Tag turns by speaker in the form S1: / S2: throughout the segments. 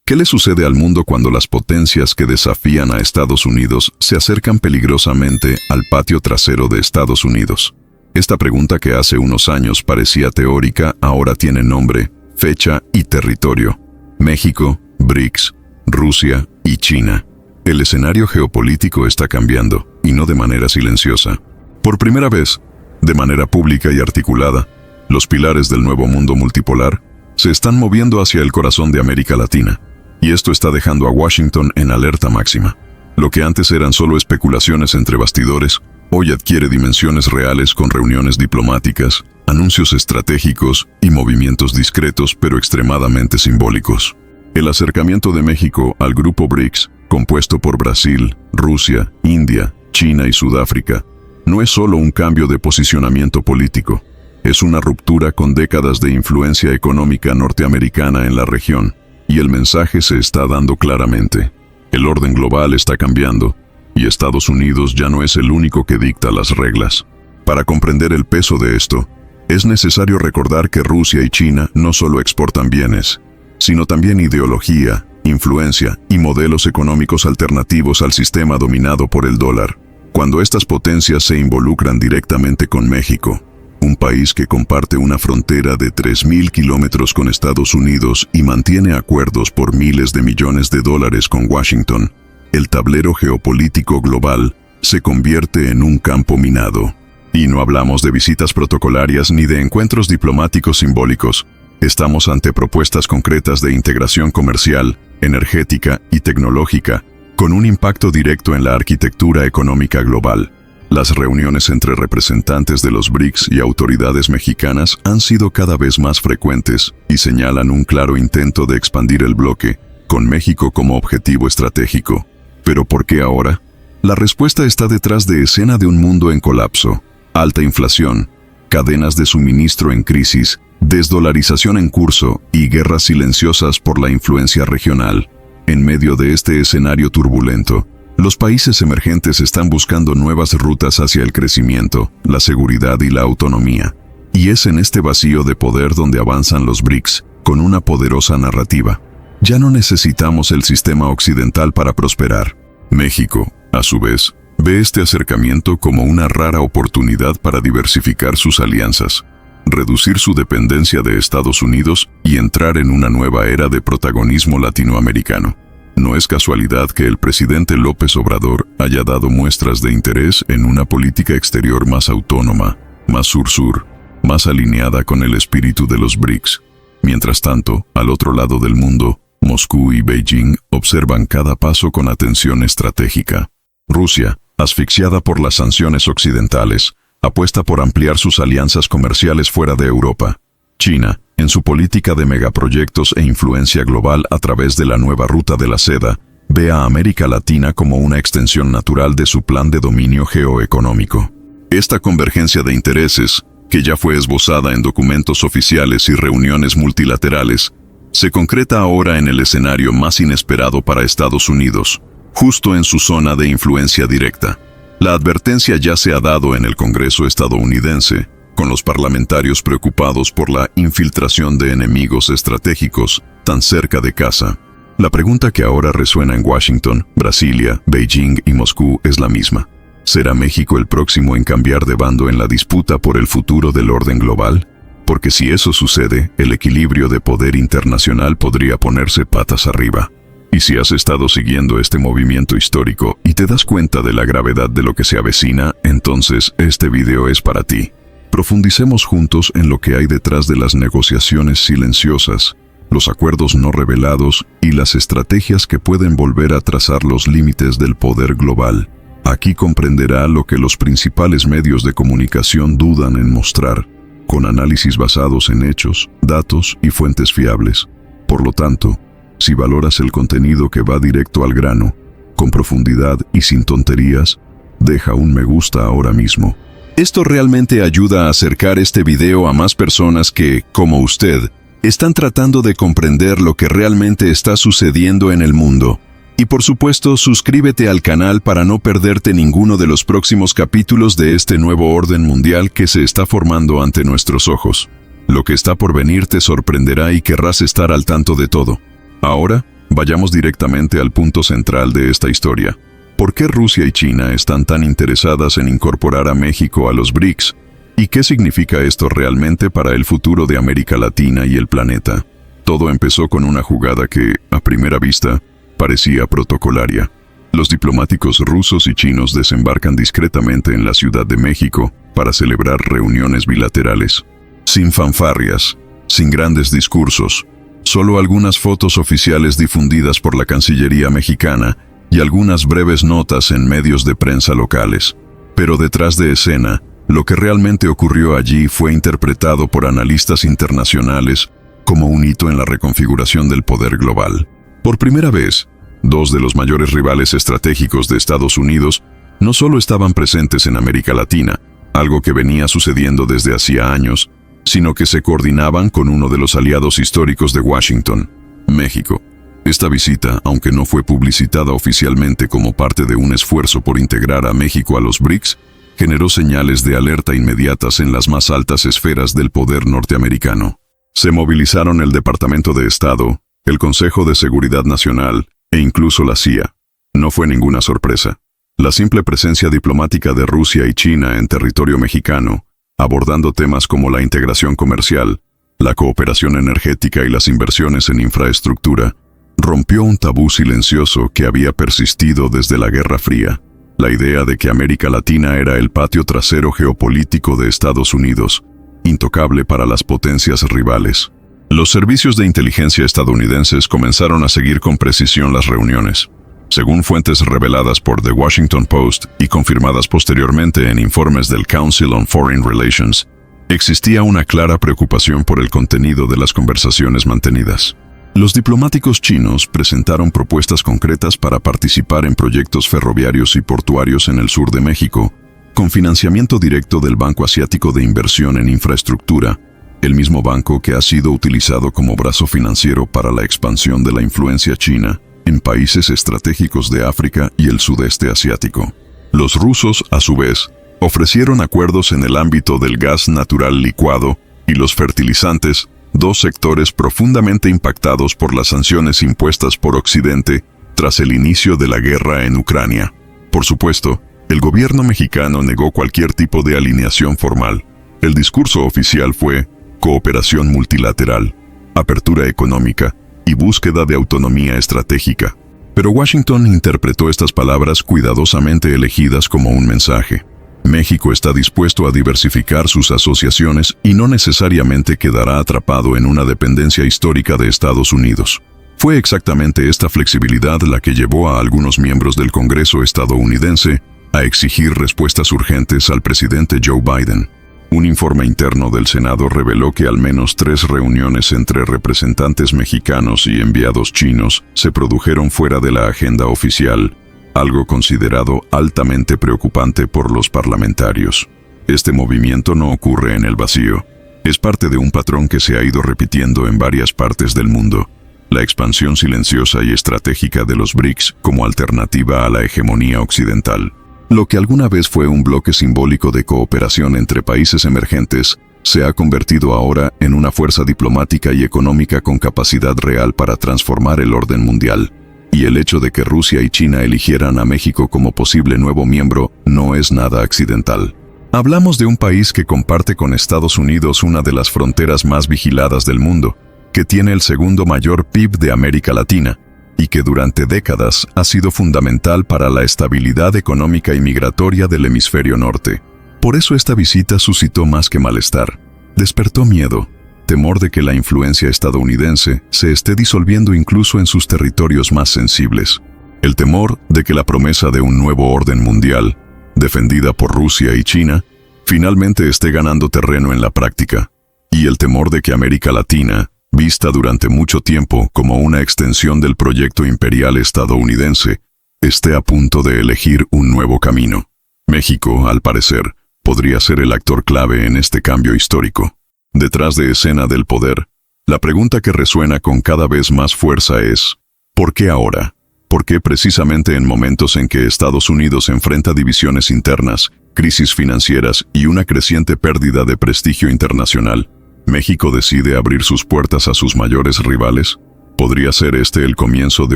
S1: ¿Qué le sucede al mundo cuando las potencias que desafían a Estados Unidos se acercan peligrosamente al patio trasero de Estados Unidos? Esta pregunta, que hace unos años parecía teórica, ahora tiene nombre, fecha y territorio. México, BRICS, Rusia y China. El escenario geopolítico está cambiando, y no de manera silenciosa. Por primera vez, de manera pública y articulada, los pilares del nuevo mundo multipolar se están moviendo hacia el corazón de América Latina. Y esto está dejando a Washington en alerta máxima. Lo que antes eran solo especulaciones entre bastidores, hoy adquiere dimensiones reales con reuniones diplomáticas, anuncios estratégicos y movimientos discretos pero extremadamente simbólicos. El acercamiento de México al grupo BRICS, compuesto por Brasil, Rusia, India, China y Sudáfrica, no es solo un cambio de posicionamiento político, es una ruptura con décadas de influencia económica norteamericana en la región. Y el mensaje se está dando claramente. El orden global está cambiando, y Estados Unidos ya no es el único que dicta las reglas. Para comprender el peso de esto, es necesario recordar que Rusia y China no solo exportan bienes, sino también ideología, influencia y modelos económicos alternativos al sistema dominado por el dólar. Cuando estas potencias se involucran directamente con México, un país que comparte una frontera de 3.000 kilómetros con Estados Unidos y mantiene acuerdos por miles de millones de dólares con Washington, el tablero geopolítico global se convierte en un campo minado. Y no hablamos de visitas protocolarias ni de encuentros diplomáticos simbólicos. Estamos ante propuestas concretas de integración comercial, energética y tecnológica, con un impacto directo en la arquitectura económica global. Las reuniones entre representantes de los BRICS y autoridades mexicanas han sido cada vez más frecuentes y señalan un claro intento de expandir el bloque, con México como objetivo estratégico. ¿Pero por qué ahora? La respuesta está detrás de escena de un mundo en colapso, alta inflación, cadenas de suministro en crisis, desdolarización en curso y guerras silenciosas por la influencia regional. En medio de este escenario turbulento, los países emergentes están buscando nuevas rutas hacia el crecimiento, la seguridad y la autonomía. Y es en este vacío de poder donde avanzan los BRICS, con una poderosa narrativa. Ya no necesitamos el sistema occidental para prosperar. México, a su vez, ve este acercamiento como una rara oportunidad para diversificar sus alianzas, reducir su dependencia de Estados Unidos y entrar en una nueva era de protagonismo latinoamericano. No es casualidad que el presidente López Obrador haya dado muestras de interés en una política exterior más autónoma, más sur-sur, más alineada con el espíritu de los BRICS. Mientras tanto, al otro lado del mundo, Moscú y Beijing observan cada paso con atención estratégica. Rusia, asfixiada por las sanciones occidentales, apuesta por ampliar sus alianzas comerciales fuera de Europa. China, en su política de megaproyectos e influencia global a través de la nueva ruta de la seda, ve a América Latina como una extensión natural de su plan de dominio geoeconómico. Esta convergencia de intereses, que ya fue esbozada en documentos oficiales y reuniones multilaterales, se concreta ahora en el escenario más inesperado para Estados Unidos, justo en su zona de influencia directa. La advertencia ya se ha dado en el Congreso estadounidense, con los parlamentarios preocupados por la infiltración de enemigos estratégicos tan cerca de casa. La pregunta que ahora resuena en Washington, Brasilia, Beijing y Moscú es la misma. ¿Será México el próximo en cambiar de bando en la disputa por el futuro del orden global? Porque si eso sucede, el equilibrio de poder internacional podría ponerse patas arriba. Y si has estado siguiendo este movimiento histórico y te das cuenta de la gravedad de lo que se avecina, entonces este video es para ti. Profundicemos juntos en lo que hay detrás de las negociaciones silenciosas, los acuerdos no revelados y las estrategias que pueden volver a trazar los límites del poder global. Aquí comprenderá lo que los principales medios de comunicación dudan en mostrar, con análisis basados en hechos, datos y fuentes fiables. Por lo tanto, si valoras el contenido que va directo al grano, con profundidad y sin tonterías, deja un me gusta ahora mismo. Esto realmente ayuda a acercar este video a más personas que, como usted, están tratando de comprender lo que realmente está sucediendo en el mundo. Y por supuesto, suscríbete al canal para no perderte ninguno de los próximos capítulos de este nuevo orden mundial que se está formando ante nuestros ojos. Lo que está por venir te sorprenderá y querrás estar al tanto de todo. Ahora, Vayamos directamente al punto central de esta historia. ¿Por qué Rusia y China están tan interesadas en incorporar a México a los BRICS? ¿Y qué significa esto realmente para el futuro de América Latina y el planeta? Todo empezó con una jugada que, a primera vista, parecía protocolaria. Los diplomáticos rusos y chinos desembarcan discretamente en la Ciudad de México para celebrar reuniones bilaterales. Sin fanfarrias, sin grandes discursos, solo algunas fotos oficiales difundidas por la Cancillería mexicana y algunas breves notas en medios de prensa locales. Pero detrás de escena, lo que realmente ocurrió allí fue interpretado por analistas internacionales como un hito en la reconfiguración del poder global. Por primera vez, dos de los mayores rivales estratégicos de Estados Unidos no solo estaban presentes en América Latina, algo que venía sucediendo desde hacía años, sino que se coordinaban con uno de los aliados históricos de Washington, México. Esta visita, aunque no fue publicitada oficialmente como parte de un esfuerzo por integrar a México a los BRICS, generó señales de alerta inmediatas en las más altas esferas del poder norteamericano. Se movilizaron el Departamento de Estado, el Consejo de Seguridad Nacional e incluso la CIA. No fue ninguna sorpresa. La simple presencia diplomática de Rusia y China en territorio mexicano, abordando temas como la integración comercial, la cooperación energética y las inversiones en infraestructura, rompió un tabú silencioso que había persistido desde la Guerra Fría. La idea de que América Latina era el patio trasero geopolítico de Estados Unidos, intocable para las potencias rivales. Los servicios de inteligencia estadounidenses comenzaron a seguir con precisión las reuniones. Según fuentes reveladas por The Washington Post y confirmadas posteriormente en informes del Council on Foreign Relations, existía una clara preocupación por el contenido de las conversaciones mantenidas. Los diplomáticos chinos presentaron propuestas concretas para participar en proyectos ferroviarios y portuarios en el sur de México, con financiamiento directo del Banco Asiático de Inversión en Infraestructura, el mismo banco que ha sido utilizado como brazo financiero para la expansión de la influencia china en países estratégicos de África y el sudeste asiático. Los rusos, a su vez, ofrecieron acuerdos en el ámbito del gas natural licuado y los fertilizantes, dos sectores profundamente impactados por las sanciones impuestas por Occidente tras el inicio de la guerra en Ucrania. Por supuesto, el gobierno mexicano negó cualquier tipo de alineación formal. El discurso oficial fue cooperación multilateral, apertura económica y búsqueda de autonomía estratégica. Pero Washington interpretó estas palabras cuidadosamente elegidas como un mensaje. México está dispuesto a diversificar sus asociaciones y no necesariamente quedará atrapado en una dependencia histórica de Estados Unidos. Fue exactamente esta flexibilidad la que llevó a algunos miembros del Congreso estadounidense a exigir respuestas urgentes al presidente Joe Biden. Un informe interno del Senado reveló que al menos 3 reuniones entre representantes mexicanos y enviados chinos se produjeron fuera de la agenda oficial, algo considerado altamente preocupante por los parlamentarios. Este movimiento no ocurre en el vacío. Es parte de un patrón que se ha ido repitiendo en varias partes del mundo: la expansión silenciosa y estratégica de los BRICS como alternativa a la hegemonía occidental. Lo que alguna vez fue un bloque simbólico de cooperación entre países emergentes, se ha convertido ahora en una fuerza diplomática y económica con capacidad real para transformar el orden mundial. Y el hecho de que Rusia y China eligieran a México como posible nuevo miembro no es nada accidental. Hablamos de un país que comparte con Estados Unidos una de las fronteras más vigiladas del mundo, que tiene el segundo mayor PIB de América Latina, y que durante décadas ha sido fundamental para la estabilidad económica y migratoria del hemisferio norte. Por eso esta visita suscitó más que malestar. Despertó miedo, temor de que la influencia estadounidense se esté disolviendo incluso en sus territorios más sensibles. El temor de que la promesa de un nuevo orden mundial, defendida por Rusia y China, finalmente esté ganando terreno en la práctica. Y el temor de que América Latina, vista durante mucho tiempo como una extensión del proyecto imperial estadounidense, esté a punto de elegir un nuevo camino. México, al parecer, podría ser el actor clave en este cambio histórico. Detrás de escena del poder, la pregunta que resuena con cada vez más fuerza es: ¿por qué ahora? ¿Por qué precisamente en momentos en que Estados Unidos enfrenta divisiones internas, crisis financieras y una creciente pérdida de prestigio internacional, México decide abrir sus puertas a sus mayores rivales? Podría ser este el comienzo de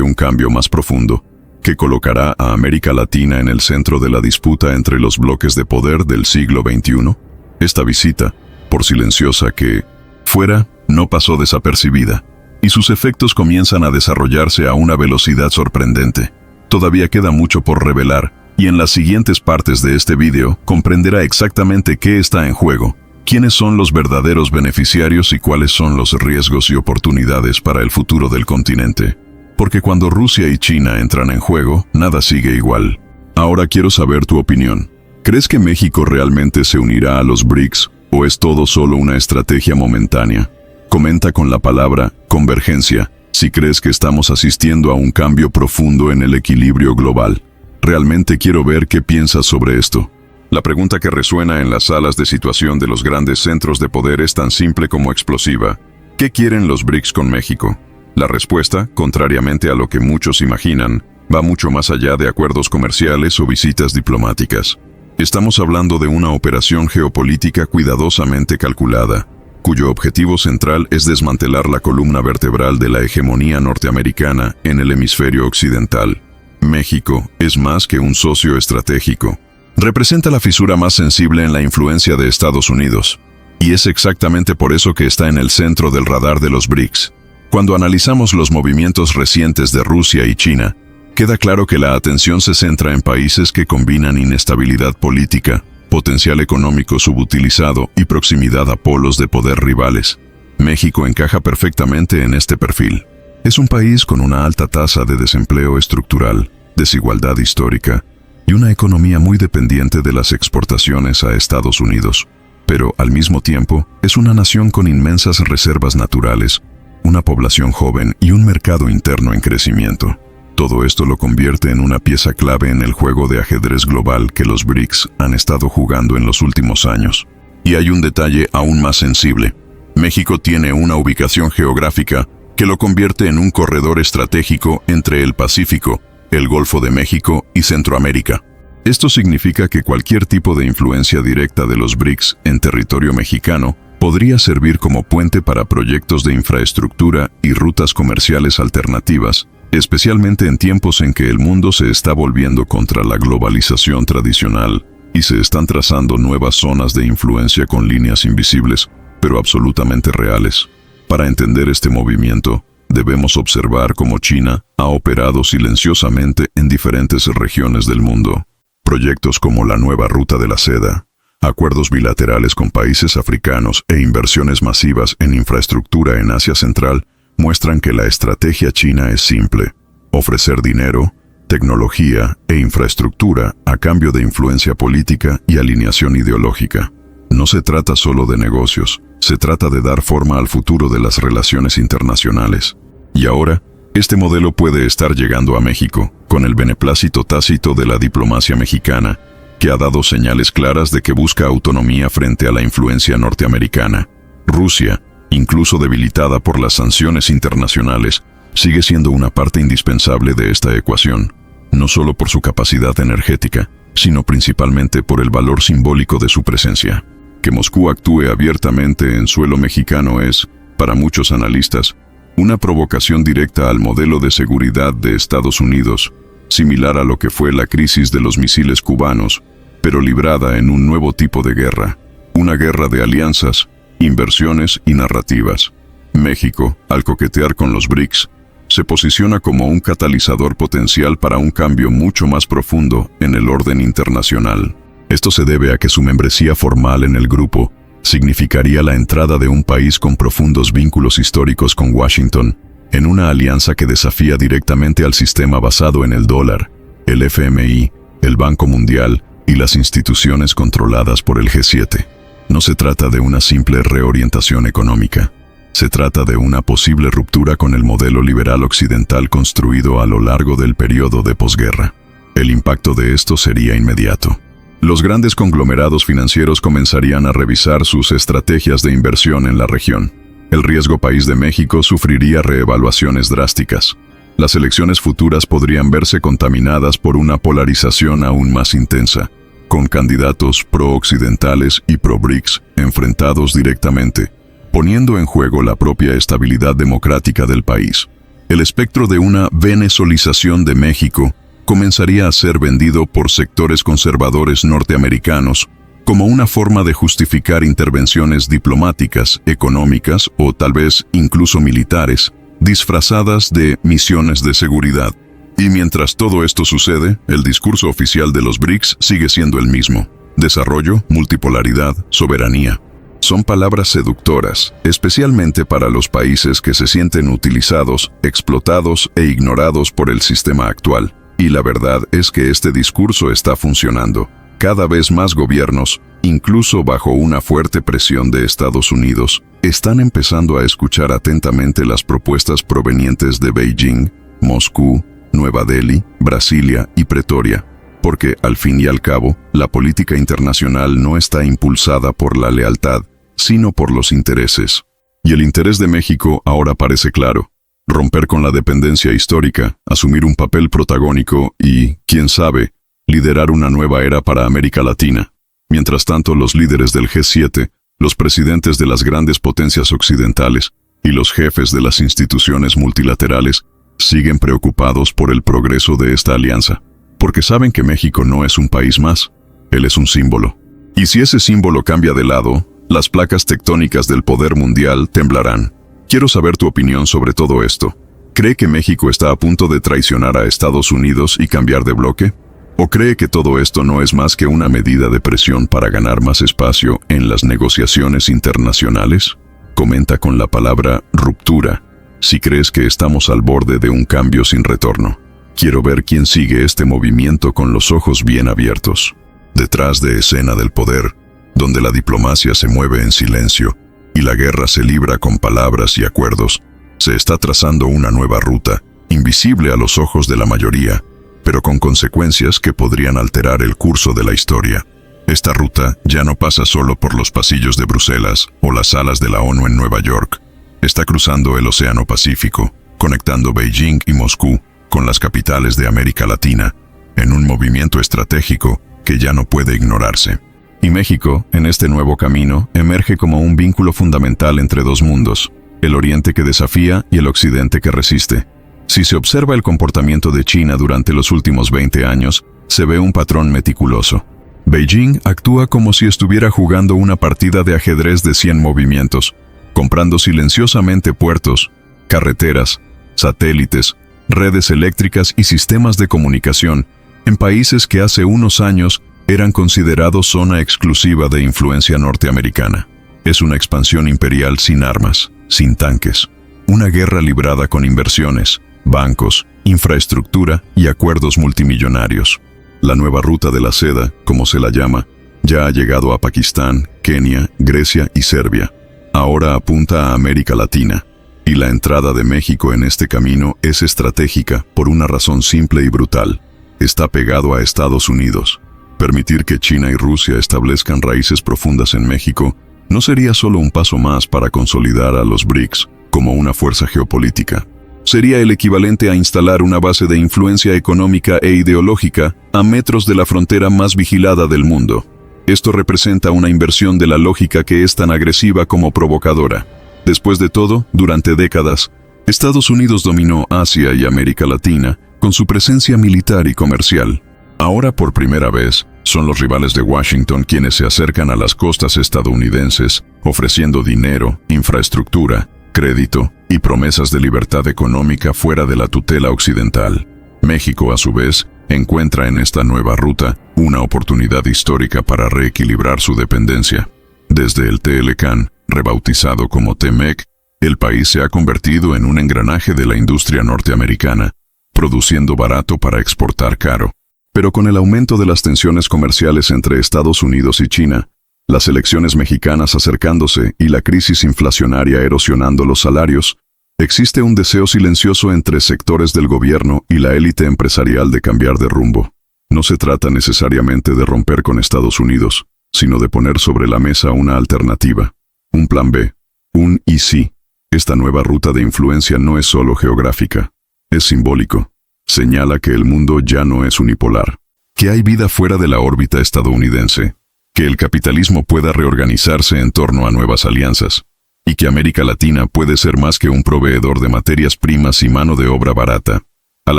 S1: un cambio más profundo, que colocará a América Latina en el centro de la disputa entre los bloques de poder del siglo XXI. Esta visita, por silenciosa que fuera, no pasó desapercibida, y sus efectos comienzan a desarrollarse a una velocidad sorprendente. Todavía queda mucho por revelar, y en las siguientes partes de este vídeo comprenderá exactamente qué está en juego, quiénes son los verdaderos beneficiarios y cuáles son los riesgos y oportunidades para el futuro del continente. Porque cuando Rusia y China entran en juego, nada sigue igual. Ahora quiero saber tu opinión. ¿Crees que México realmente se unirá a los BRICS o es todo solo una estrategia momentánea? Comenta con la palabra convergencia si crees que estamos asistiendo a un cambio profundo en el equilibrio global. Realmente quiero ver qué piensas sobre esto. La pregunta que resuena en las salas de situación de los grandes centros de poder es tan simple como explosiva. ¿Qué quieren los BRICS con México? La respuesta, contrariamente a lo que muchos imaginan, va mucho más allá de acuerdos comerciales o visitas diplomáticas. Estamos hablando de una operación geopolítica cuidadosamente calculada, cuyo objetivo central es desmantelar la columna vertebral de la hegemonía norteamericana en el hemisferio occidental. México es más que un socio estratégico. Representa la fisura más sensible en la influencia de Estados Unidos, y es exactamente por eso que está en el centro del radar de los BRICS. Cuando analizamos los movimientos recientes de Rusia y China, queda claro que la atención se centra en países que combinan inestabilidad política, potencial económico subutilizado y proximidad a polos de poder rivales. México encaja perfectamente en este perfil. Es un país con una alta tasa de desempleo estructural, desigualdad histórica y una economía muy dependiente de las exportaciones a Estados Unidos. Pero, al mismo tiempo, es una nación con inmensas reservas naturales, una población joven y un mercado interno en crecimiento. Todo esto lo convierte en una pieza clave en el juego de ajedrez global que los BRICS han estado jugando en los últimos años. Y hay un detalle aún más sensible. México tiene una ubicación geográfica que lo convierte en un corredor estratégico entre el Pacífico, el Golfo de México y Centroamérica. Esto significa que cualquier tipo de influencia directa de los BRICS en territorio mexicano podría servir como puente para proyectos de infraestructura y rutas comerciales alternativas, especialmente en tiempos en que el mundo se está volviendo contra la globalización tradicional y se están trazando nuevas zonas de influencia con líneas invisibles, pero absolutamente reales. Para entender este movimiento, debemos observar cómo China ha operado silenciosamente en diferentes regiones del mundo. Proyectos como la nueva Ruta de la Seda, acuerdos bilaterales con países africanos e inversiones masivas en infraestructura en Asia Central muestran que la estrategia china es simple: ofrecer dinero, tecnología e infraestructura a cambio de influencia política y alineación ideológica. No se trata solo de negocios, se trata de dar forma al futuro de las relaciones internacionales. Y ahora, este modelo puede estar llegando a México, con el beneplácito tácito de la diplomacia mexicana, que ha dado señales claras de que busca autonomía frente a la influencia norteamericana. Rusia, incluso debilitada por las sanciones internacionales, sigue siendo una parte indispensable de esta ecuación, no solo por su capacidad energética, sino principalmente por el valor simbólico de su presencia. Que Moscú actúe abiertamente en suelo mexicano es, para muchos analistas, una provocación directa al modelo de seguridad de Estados Unidos, similar a lo que fue la crisis de los misiles cubanos, pero librada en un nuevo tipo de guerra, una guerra de alianzas, inversiones y narrativas. México, al coquetear con los BRICS, se posiciona como un catalizador potencial para un cambio mucho más profundo en el orden internacional. Esto se debe a que su membresía formal en el grupo significaría la entrada de un país con profundos vínculos históricos con Washington, en una alianza que desafía directamente al sistema basado en el dólar, el FMI, el Banco Mundial y las instituciones controladas por el G7. No se trata de una simple reorientación económica. Se trata de una posible ruptura con el modelo liberal occidental construido a lo largo del periodo de posguerra. El impacto de esto sería inmediato. Los grandes conglomerados financieros comenzarían a revisar sus estrategias de inversión en la región. El riesgo país de México sufriría reevaluaciones drásticas. Las elecciones futuras podrían verse contaminadas por una polarización aún más intensa, con candidatos pro-occidentales y pro-BRICS enfrentados directamente, poniendo en juego la propia estabilidad democrática del país. El espectro de una venezolización de México comenzaría a ser vendido por sectores conservadores norteamericanos como una forma de justificar intervenciones diplomáticas, económicas o tal vez incluso militares, disfrazadas de misiones de seguridad. Y mientras todo esto sucede, el discurso oficial de los BRICS sigue siendo el mismo: desarrollo, multipolaridad, soberanía. Son palabras seductoras, especialmente para los países que se sienten utilizados, explotados e ignorados por el sistema actual. Y la verdad es que este discurso está funcionando. Cada vez más gobiernos, incluso bajo una fuerte presión de Estados Unidos, están empezando a escuchar atentamente las propuestas provenientes de Beijing, Moscú, Nueva Delhi, Brasilia y Pretoria, porque, al fin y al cabo, la política internacional no está impulsada por la lealtad, sino por los intereses. Y el interés de México ahora parece claro: romper con la dependencia histórica, asumir un papel protagónico y, quién sabe, liderar una nueva era para América Latina. Mientras tanto, los líderes del G7, los presidentes de las grandes potencias occidentales y los jefes de las instituciones multilaterales siguen preocupados por el progreso de esta alianza, porque saben que México no es un país más, él es un símbolo. Y si ese símbolo cambia de lado, las placas tectónicas del poder mundial temblarán. Quiero saber tu opinión sobre todo esto. ¿Cree que México está a punto de traicionar a Estados Unidos y cambiar de bloque? ¿O cree que todo esto no es más que una medida de presión para ganar más espacio en las negociaciones internacionales? Comenta con la palabra ruptura si crees que estamos al borde de un cambio sin retorno. Quiero ver quién sigue este movimiento con los ojos bien abiertos. Detrás de escena del poder, donde la diplomacia se mueve en silencio y la guerra se libra con palabras y acuerdos, se está trazando una nueva ruta, invisible a los ojos de la mayoría, pero con consecuencias que podrían alterar el curso de la historia. Esta ruta ya no pasa solo por los pasillos de Bruselas o las salas de la ONU en Nueva York. Está cruzando el Océano Pacífico, conectando Beijing y Moscú con las capitales de América Latina, en un movimiento estratégico que ya no puede ignorarse. Y México, en este nuevo camino, emerge como un vínculo fundamental entre dos mundos: el Oriente que desafía y el Occidente que resiste. Si se observa el comportamiento de China durante los últimos 20 años, se ve un patrón meticuloso. Beijing actúa como si estuviera jugando una partida de ajedrez de 100 movimientos, comprando silenciosamente puertos, carreteras, satélites, redes eléctricas y sistemas de comunicación en países que hace unos años eran considerados zona exclusiva de influencia norteamericana. Es una expansión imperial sin armas, sin tanques. Una guerra librada con inversiones, bancos, infraestructura y acuerdos multimillonarios. La nueva ruta de la seda, como se la llama, ya ha llegado a Pakistán, Kenia, Grecia y Serbia. Ahora apunta a América Latina. Y la entrada de México en este camino es estratégica por una razón simple y brutal: está pegado a Estados Unidos. Permitir que China y Rusia establezcan raíces profundas en México no sería solo un paso más para consolidar a los BRICS como una fuerza geopolítica. Sería el equivalente a instalar una base de influencia económica e ideológica a metros de la frontera más vigilada del mundo. Esto representa una inversión de la lógica que es tan agresiva como provocadora. Después de todo, durante décadas, Estados Unidos dominó Asia y América Latina con su presencia militar y comercial. Ahora, por primera vez, son los rivales de Washington quienes se acercan a las costas estadounidenses, ofreciendo dinero, infraestructura, crédito y promesas de libertad económica fuera de la tutela occidental. México, a su vez, encuentra en esta nueva ruta una oportunidad histórica para reequilibrar su dependencia. Desde el TLCAN, rebautizado como TEMEC, el país se ha convertido en un engranaje de la industria norteamericana, produciendo barato para exportar caro. Pero con el aumento de las tensiones comerciales entre Estados Unidos y China, las elecciones mexicanas acercándose y la crisis inflacionaria erosionando los salarios, existe un deseo silencioso entre sectores del gobierno y la élite empresarial de cambiar de rumbo. No se trata necesariamente de romper con Estados Unidos, sino de poner sobre la mesa una alternativa, un plan B, un y sí. Esta nueva ruta de influencia no es solo geográfica, es simbólico. Señala que el mundo ya no es unipolar, que hay vida fuera de la órbita estadounidense, que el capitalismo pueda reorganizarse en torno a nuevas alianzas. y que América Latina puede ser más que un proveedor de materias primas y mano de obra barata. Al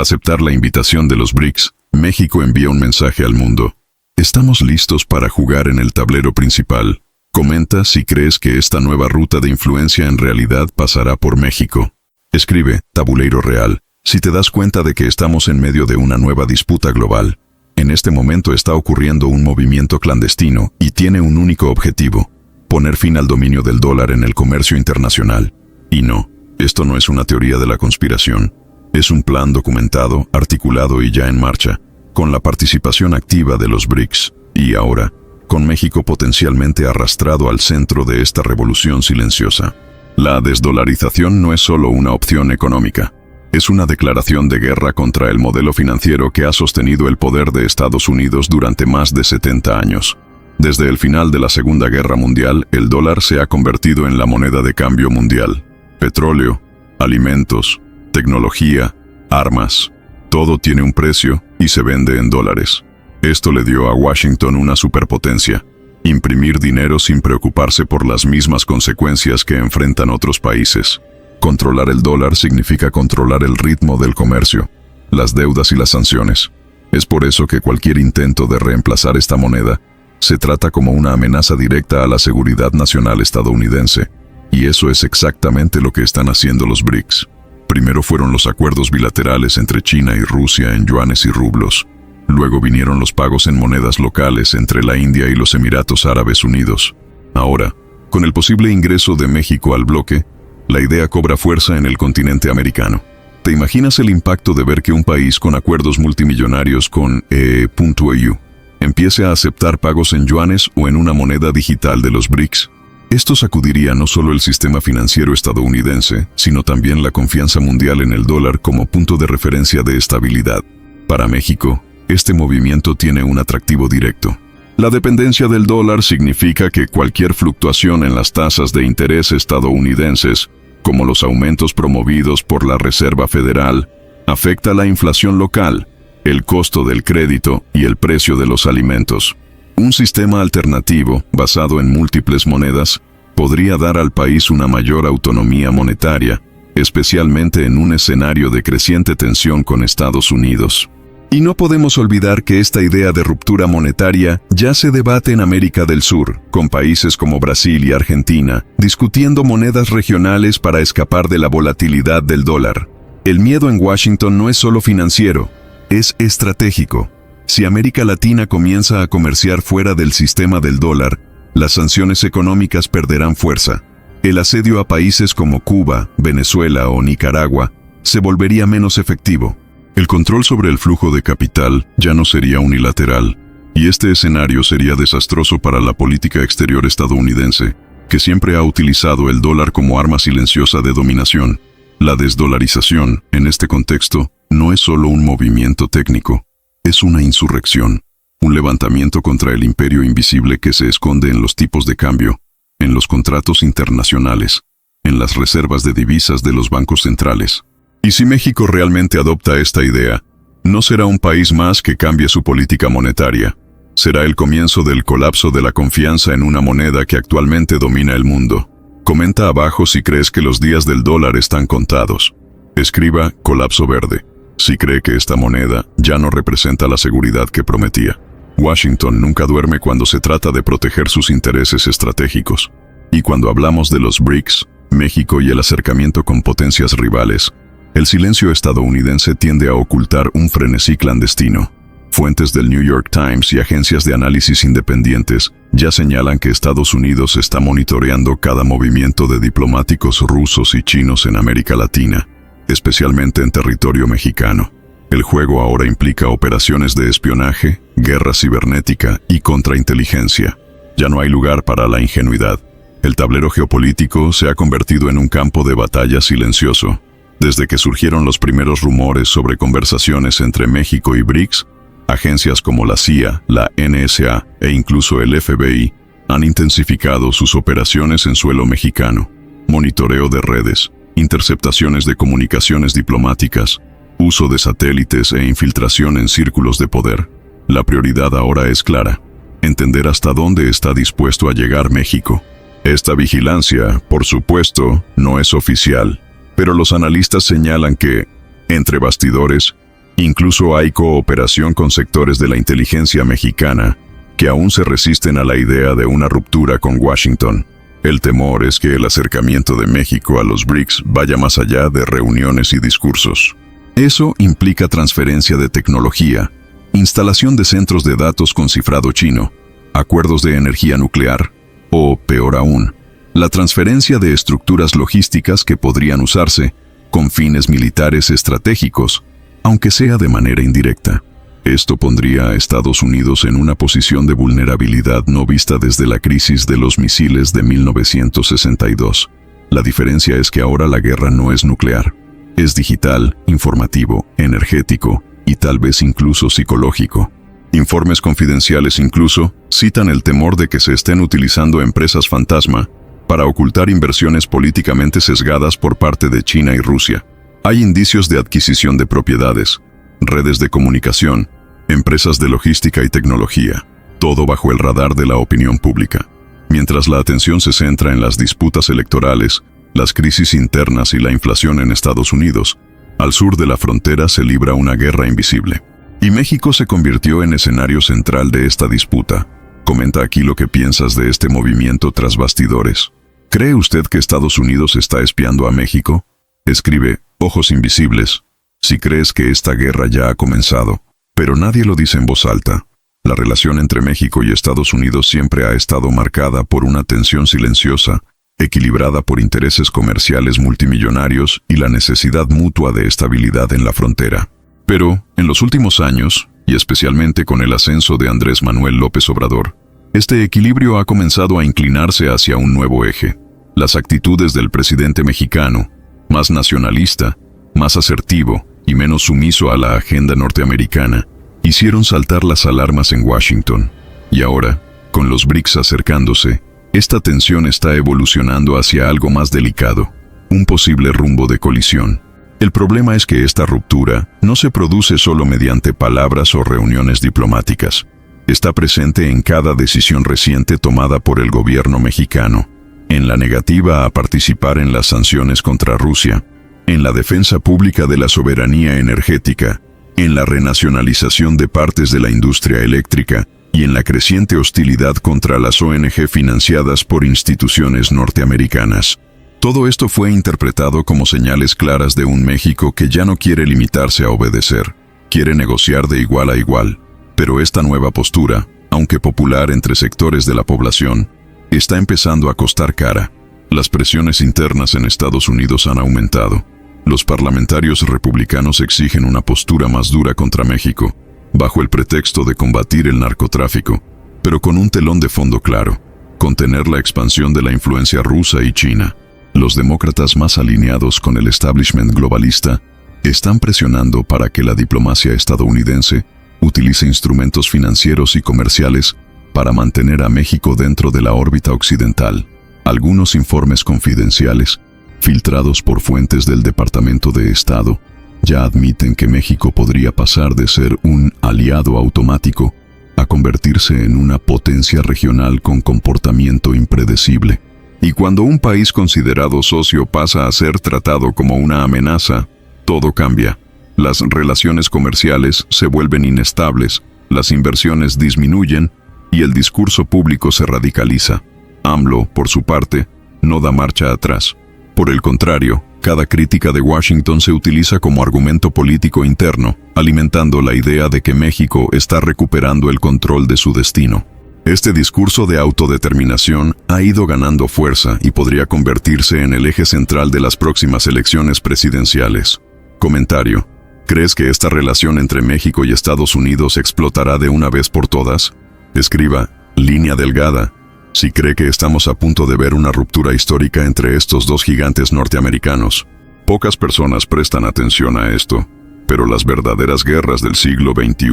S1: aceptar la invitación de los BRICS, México envía un mensaje al mundo. Estamos listos para jugar en el tablero principal. Comenta si crees que esta nueva ruta de influencia en realidad pasará por México. Escribe, Tabuleiro Real, si te das cuenta de que estamos en medio de una nueva disputa global. En este momento está ocurriendo un movimiento clandestino y tiene un único objetivo: poner fin al dominio del dólar en el comercio internacional. Y no, esto no es una teoría de la conspiración. Es un plan documentado, articulado y ya en marcha, con la participación activa de los BRICS, y ahora, con México potencialmente arrastrado al centro de esta revolución silenciosa. La desdolarización no es solo una opción económica. Es una declaración de guerra contra el modelo financiero que ha sostenido el poder de Estados Unidos durante más de 70 años. Desde el final de la Segunda Guerra Mundial, el dólar se ha convertido en la moneda de cambio mundial. Petróleo, alimentos, tecnología, armas, todo tiene un precio y se vende en dólares. Esto le dio a Washington una superpotencia: imprimir dinero sin preocuparse por las mismas consecuencias que enfrentan otros países. Controlar el dólar significa controlar el ritmo del comercio, las deudas y las sanciones. Es por eso que cualquier intento de reemplazar esta moneda se trata como una amenaza directa a la seguridad nacional estadounidense, y eso es exactamente lo que están haciendo los BRICS. Primero fueron los acuerdos bilaterales entre China y Rusia en yuanes y rublos. Luego vinieron los pagos en monedas locales entre la India y los Emiratos Árabes Unidos. Ahora, con el posible ingreso de México al bloque, la idea cobra fuerza en el continente americano. ¿Te imaginas el impacto de ver que un país con acuerdos multimillonarios con EU empiece a aceptar pagos en yuanes o en una moneda digital de los BRICS? Esto sacudiría no solo el sistema financiero estadounidense, sino también la confianza mundial en el dólar como punto de referencia de estabilidad. Para México, este movimiento tiene un atractivo directo. La dependencia del dólar significa que cualquier fluctuación en las tasas de interés estadounidenses, como los aumentos promovidos por la Reserva Federal, afecta la inflación local, el costo del crédito y el precio de los alimentos. Un sistema alternativo, basado en múltiples monedas, podría dar al país una mayor autonomía monetaria, especialmente en un escenario de creciente tensión con Estados Unidos. Y no podemos olvidar que esta idea de ruptura monetaria ya se debate en América del Sur, con países como Brasil y Argentina, discutiendo monedas regionales para escapar de la volatilidad del dólar. El miedo en Washington no es solo financiero, es estratégico. Si América Latina comienza a comerciar fuera del sistema del dólar, las sanciones económicas perderán fuerza. El asedio a países como Cuba, Venezuela o Nicaragua se volvería menos efectivo. El control sobre el flujo de capital ya no sería unilateral, y este escenario sería desastroso para la política exterior estadounidense, que siempre ha utilizado el dólar como arma silenciosa de dominación. La desdolarización, en este contexto, no es solo un movimiento técnico. Es una insurrección, un levantamiento contra el imperio invisible que se esconde en los tipos de cambio, en los contratos internacionales, en las reservas de divisas de los bancos centrales. Y si México realmente adopta esta idea, no será un país más que cambie su política monetaria. Será el comienzo del colapso de la confianza en una moneda que actualmente domina el mundo. Comenta abajo si crees que los días del dólar están contados. Escriba colapso verde si cree que esta moneda ya no representa la seguridad que prometía. Washington nunca duerme cuando se trata de proteger sus intereses estratégicos. Y cuando hablamos de los BRICS, México y el acercamiento con potencias rivales, el silencio estadounidense tiende a ocultar un frenesí clandestino. Fuentes del New York Times y agencias de análisis independientes ya señalan que Estados Unidos está monitoreando cada movimiento de diplomáticos rusos y chinos en América Latina, especialmente en territorio mexicano. El juego ahora implica operaciones de espionaje, guerra cibernética y contrainteligencia. Ya no hay lugar para la ingenuidad. El tablero geopolítico se ha convertido en un campo de batalla silencioso. Desde que surgieron los primeros rumores sobre conversaciones entre México y BRICS, agencias como la CIA, la NSA e incluso el FBI han intensificado sus operaciones en suelo mexicano. Monitoreo de redes, interceptaciones de comunicaciones diplomáticas, uso de satélites e infiltración en círculos de poder. La prioridad ahora es clara: entender hasta dónde está dispuesto a llegar México. Esta vigilancia, por supuesto, no es oficial, pero los analistas señalan que, entre bastidores, incluso hay cooperación con sectores de la inteligencia mexicana que aún se resisten a la idea de una ruptura con Washington. El temor es que el acercamiento de México a los BRICS vaya más allá de reuniones y discursos. Eso implica transferencia de tecnología, instalación de centros de datos con cifrado chino, acuerdos de energía nuclear, o, peor aún, la transferencia de estructuras logísticas que podrían usarse con fines militares estratégicos, aunque sea de manera indirecta. Esto pondría a Estados Unidos en una posición de vulnerabilidad no vista desde la crisis de los misiles de 1962. La diferencia es que ahora la guerra no es nuclear. Es digital, informativo, energético y tal vez incluso psicológico. Informes confidenciales incluso citan el temor de que se estén utilizando empresas fantasma para ocultar inversiones políticamente sesgadas por parte de China y Rusia. Hay indicios de adquisición de propiedades, redes de comunicación, empresas de logística y tecnología, todo bajo el radar de la opinión pública. Mientras la atención se centra en las disputas electorales, las crisis internas y la inflación en Estados Unidos, al sur de la frontera se libra una guerra invisible. Y México se convirtió en escenario central de esta disputa. Comenta aquí lo que piensas de este movimiento tras bastidores. ¿Cree usted que Estados Unidos está espiando a México? Escribe, ojos invisibles, si crees que esta guerra ya ha comenzado. Pero nadie lo dice en voz alta. La relación entre México y Estados Unidos siempre ha estado marcada por una tensión silenciosa, equilibrada por intereses comerciales multimillonarios y la necesidad mutua de estabilidad en la frontera. Pero, en los últimos años, y especialmente con el ascenso de Andrés Manuel López Obrador, este equilibrio ha comenzado a inclinarse hacia un nuevo eje. Las actitudes del presidente mexicano, más nacionalista, más asertivo y menos sumiso a la agenda norteamericana, hicieron saltar las alarmas en Washington. Y ahora, con los BRICS acercándose, esta tensión está evolucionando hacia algo más delicado, un posible rumbo de colisión. El problema es que esta ruptura no se produce solo mediante palabras o reuniones diplomáticas. Está presente en cada decisión reciente tomada por el gobierno mexicano, en la negativa a participar en las sanciones contra Rusia, en la defensa pública de la soberanía energética, en la renacionalización de partes de la industria eléctrica y en la creciente hostilidad contra las ONG financiadas por instituciones norteamericanas. Todo esto fue interpretado como señales claras de un México que ya no quiere limitarse a obedecer, quiere negociar de igual a igual. Pero esta nueva postura, aunque popular entre sectores de la población, está empezando a costar cara. Las presiones internas en Estados Unidos han aumentado. Los parlamentarios republicanos exigen una postura más dura contra México, bajo el pretexto de combatir el narcotráfico, pero con un telón de fondo claro: contener la expansión de la influencia rusa y china. Los demócratas más alineados con el establishment globalista están presionando para que la diplomacia estadounidense utilice instrumentos financieros y comerciales para mantener a México dentro de la órbita occidental. Algunos informes confidenciales, filtrados por fuentes del Departamento de Estado, ya admiten que México podría pasar de ser un aliado automático a convertirse en una potencia regional con comportamiento impredecible. Y cuando un país considerado socio pasa a ser tratado como una amenaza, todo cambia. Las relaciones comerciales se vuelven inestables, las inversiones disminuyen y el discurso público se radicaliza. AMLO, por su parte, no da marcha atrás. Por el contrario, cada crítica de Washington se utiliza como argumento político interno, alimentando la idea de que México está recuperando el control de su destino. Este discurso de autodeterminación ha ido ganando fuerza y podría convertirse en el eje central de las próximas elecciones presidenciales. Comentario: ¿crees que esta relación entre México y Estados Unidos explotará de una vez por todas? Escriba, línea delgada, si cree que estamos a punto de ver una ruptura histórica entre estos dos gigantes norteamericanos. Pocas personas prestan atención a esto, pero las verdaderas guerras del siglo XXI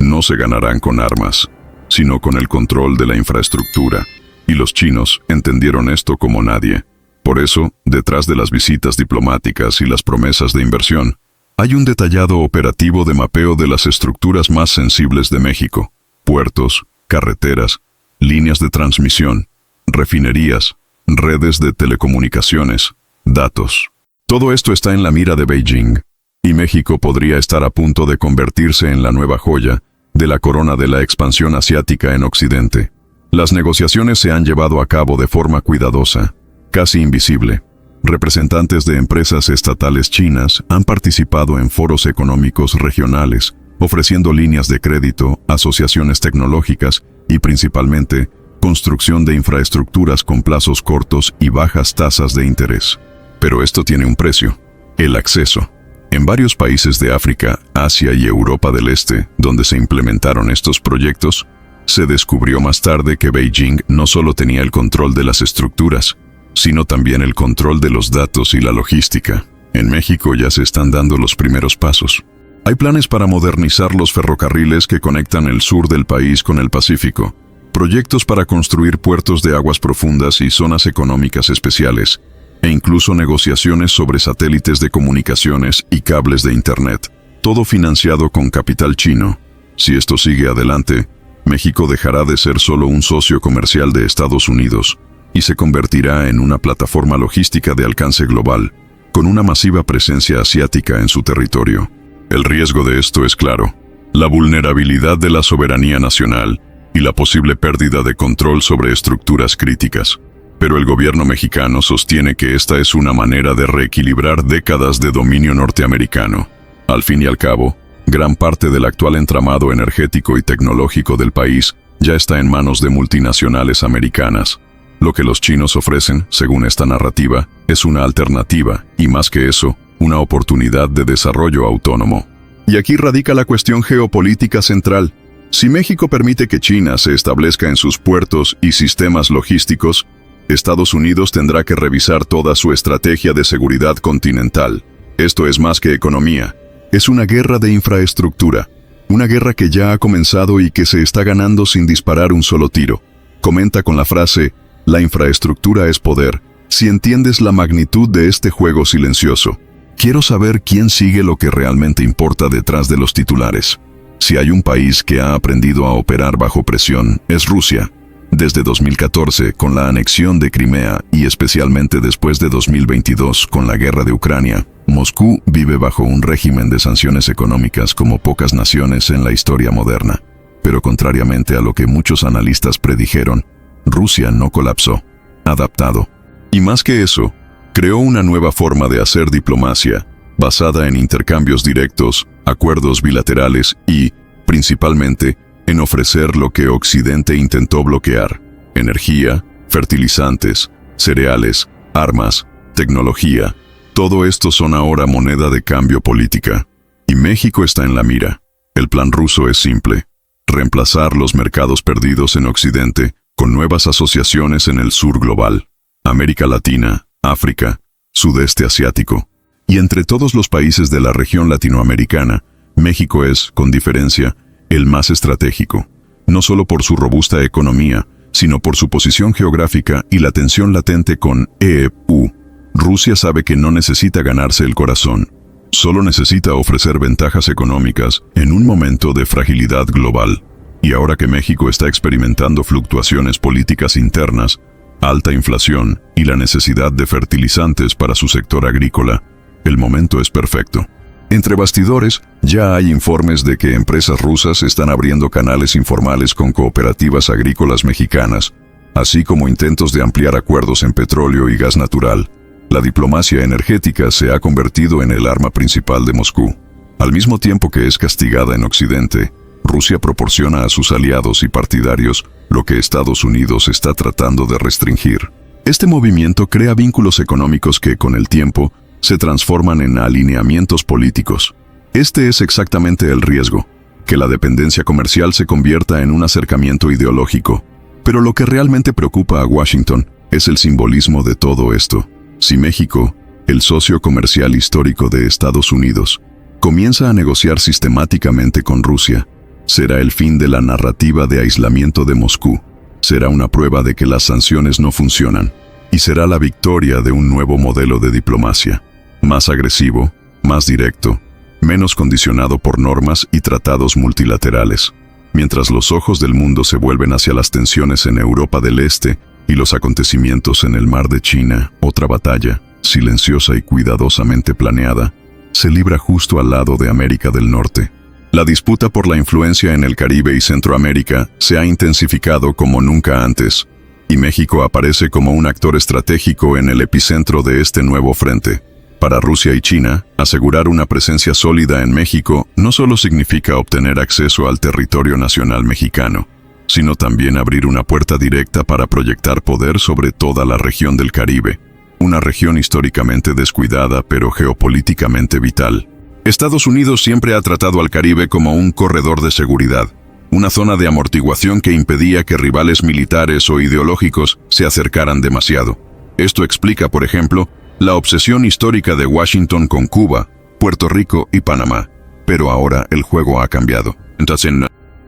S1: no se ganarán con armas, sino con el control de la infraestructura. Y los chinos entendieron esto como nadie. Por eso, detrás de las visitas diplomáticas y las promesas de inversión, hay un detallado operativo de mapeo de las estructuras más sensibles de México: puertos, carreteras, líneas de transmisión, refinerías, redes de telecomunicaciones, datos. Todo esto está en la mira de Beijing, y México podría estar a punto de convertirse en la nueva joya de la corona de la expansión asiática en Occidente. Las negociaciones se han llevado a cabo de forma cuidadosa, casi invisible. Representantes de empresas estatales chinas han participado en foros económicos regionales, ofreciendo líneas de crédito, asociaciones tecnológicas y principalmente construcción de infraestructuras con plazos cortos y bajas tasas de interés. Pero esto tiene un precio: el acceso. En varios países de África, Asia y Europa del Este, donde se implementaron estos proyectos, se descubrió más tarde que Beijing no solo tenía el control de las estructuras, sino también el control de los datos y la logística. En México ya se están dando los primeros pasos. Hay planes para modernizar los ferrocarriles que conectan el sur del país con el Pacífico, proyectos para construir puertos de aguas profundas y zonas económicas especiales, e incluso negociaciones sobre satélites de comunicaciones y cables de Internet, todo financiado con capital chino. Si esto sigue adelante, México dejará de ser solo un socio comercial de Estados Unidos y se convertirá en una plataforma logística de alcance global, con una masiva presencia asiática en su territorio. El riesgo de esto es claro: la vulnerabilidad de la soberanía nacional y la posible pérdida de control sobre estructuras críticas. Pero el gobierno mexicano sostiene que esta es una manera de reequilibrar décadas de dominio norteamericano. Al fin y al cabo, gran parte del actual entramado energético y tecnológico del país ya está en manos de multinacionales americanas. Lo que los chinos ofrecen, según esta narrativa, es una alternativa, y más que eso, una oportunidad de desarrollo autónomo. Y aquí radica la cuestión geopolítica central. Si México permite que China se establezca en sus puertos y sistemas logísticos, Estados Unidos tendrá que revisar toda su estrategia de seguridad continental. Esto es más que economía. Es una guerra de infraestructura. Una guerra que ya ha comenzado y que se está ganando sin disparar un solo tiro. Comenta con la frase: la infraestructura es poder, si entiendes la magnitud de este juego silencioso. Quiero saber quién sigue lo que realmente importa detrás de los titulares. Si hay un país que ha aprendido a operar bajo presión, es Rusia. Desde 2014, con la anexión de Crimea, y especialmente después de 2022, con la guerra de Ucrania, Moscú vive bajo un régimen de sanciones económicas como pocas naciones en la historia moderna. Pero contrariamente a lo que muchos analistas predijeron, Rusia no colapsó, adaptado. Y más que eso, creó una nueva forma de hacer diplomacia, basada en intercambios directos, acuerdos bilaterales y, principalmente, en ofrecer lo que Occidente intentó bloquear: energía, fertilizantes, cereales, armas, tecnología. Todo esto son ahora moneda de cambio política. Y México está en la mira. El plan ruso es simple: reemplazar los mercados perdidos en Occidente con nuevas asociaciones en el sur global, América Latina, África, Sudeste Asiático. Y entre todos los países de la región latinoamericana, México es, con diferencia, el más estratégico, no solo por su robusta economía, sino por su posición geográfica y la tensión latente con EU. Rusia sabe que no necesita ganarse el corazón, solo necesita ofrecer ventajas económicas en un momento de fragilidad global. Y ahora que México está experimentando fluctuaciones políticas internas, alta inflación y la necesidad de fertilizantes para su sector agrícola, el momento es perfecto. Entre bastidores, ya hay informes de que empresas rusas están abriendo canales informales con cooperativas agrícolas mexicanas, así como intentos de ampliar acuerdos en petróleo y gas natural. La diplomacia energética se ha convertido en el arma principal de Moscú. Al mismo tiempo que es castigada en Occidente, Rusia proporciona a sus aliados y partidarios lo que Estados Unidos está tratando de restringir. Este movimiento crea vínculos económicos que, con el tiempo, se transforman en alineamientos políticos. Este es exactamente el riesgo: que la dependencia comercial se convierta en un acercamiento ideológico. Pero lo que realmente preocupa a Washington es el simbolismo de todo esto. Si México, el socio comercial histórico de Estados Unidos, comienza a negociar sistemáticamente con Rusia, será el fin de la narrativa de aislamiento de Moscú. Será una prueba de que las sanciones no funcionan, y será la victoria de un nuevo modelo de diplomacia. Más agresivo, más directo, menos condicionado por normas y tratados multilaterales. Mientras los ojos del mundo se vuelven hacia las tensiones en Europa del Este, Y los acontecimientos en el Mar de China, otra batalla, silenciosa y cuidadosamente planeada, se libra justo al lado de América del Norte. La disputa por la influencia en el Caribe y Centroamérica se ha intensificado como nunca antes, y México aparece como un actor estratégico en el epicentro de este nuevo frente. Para Rusia y China, asegurar una presencia sólida en México no solo significa obtener acceso al territorio nacional mexicano, sino también abrir una puerta directa para proyectar poder sobre toda la región del Caribe, una región históricamente descuidada pero geopolíticamente vital. Estados Unidos siempre ha tratado al Caribe como un corredor de seguridad, una zona de amortiguación que impedía que rivales militares o ideológicos se acercaran demasiado. Esto explica, por ejemplo, la obsesión histórica de Washington con Cuba, Puerto Rico y Panamá. Pero ahora el juego ha cambiado. Entonces,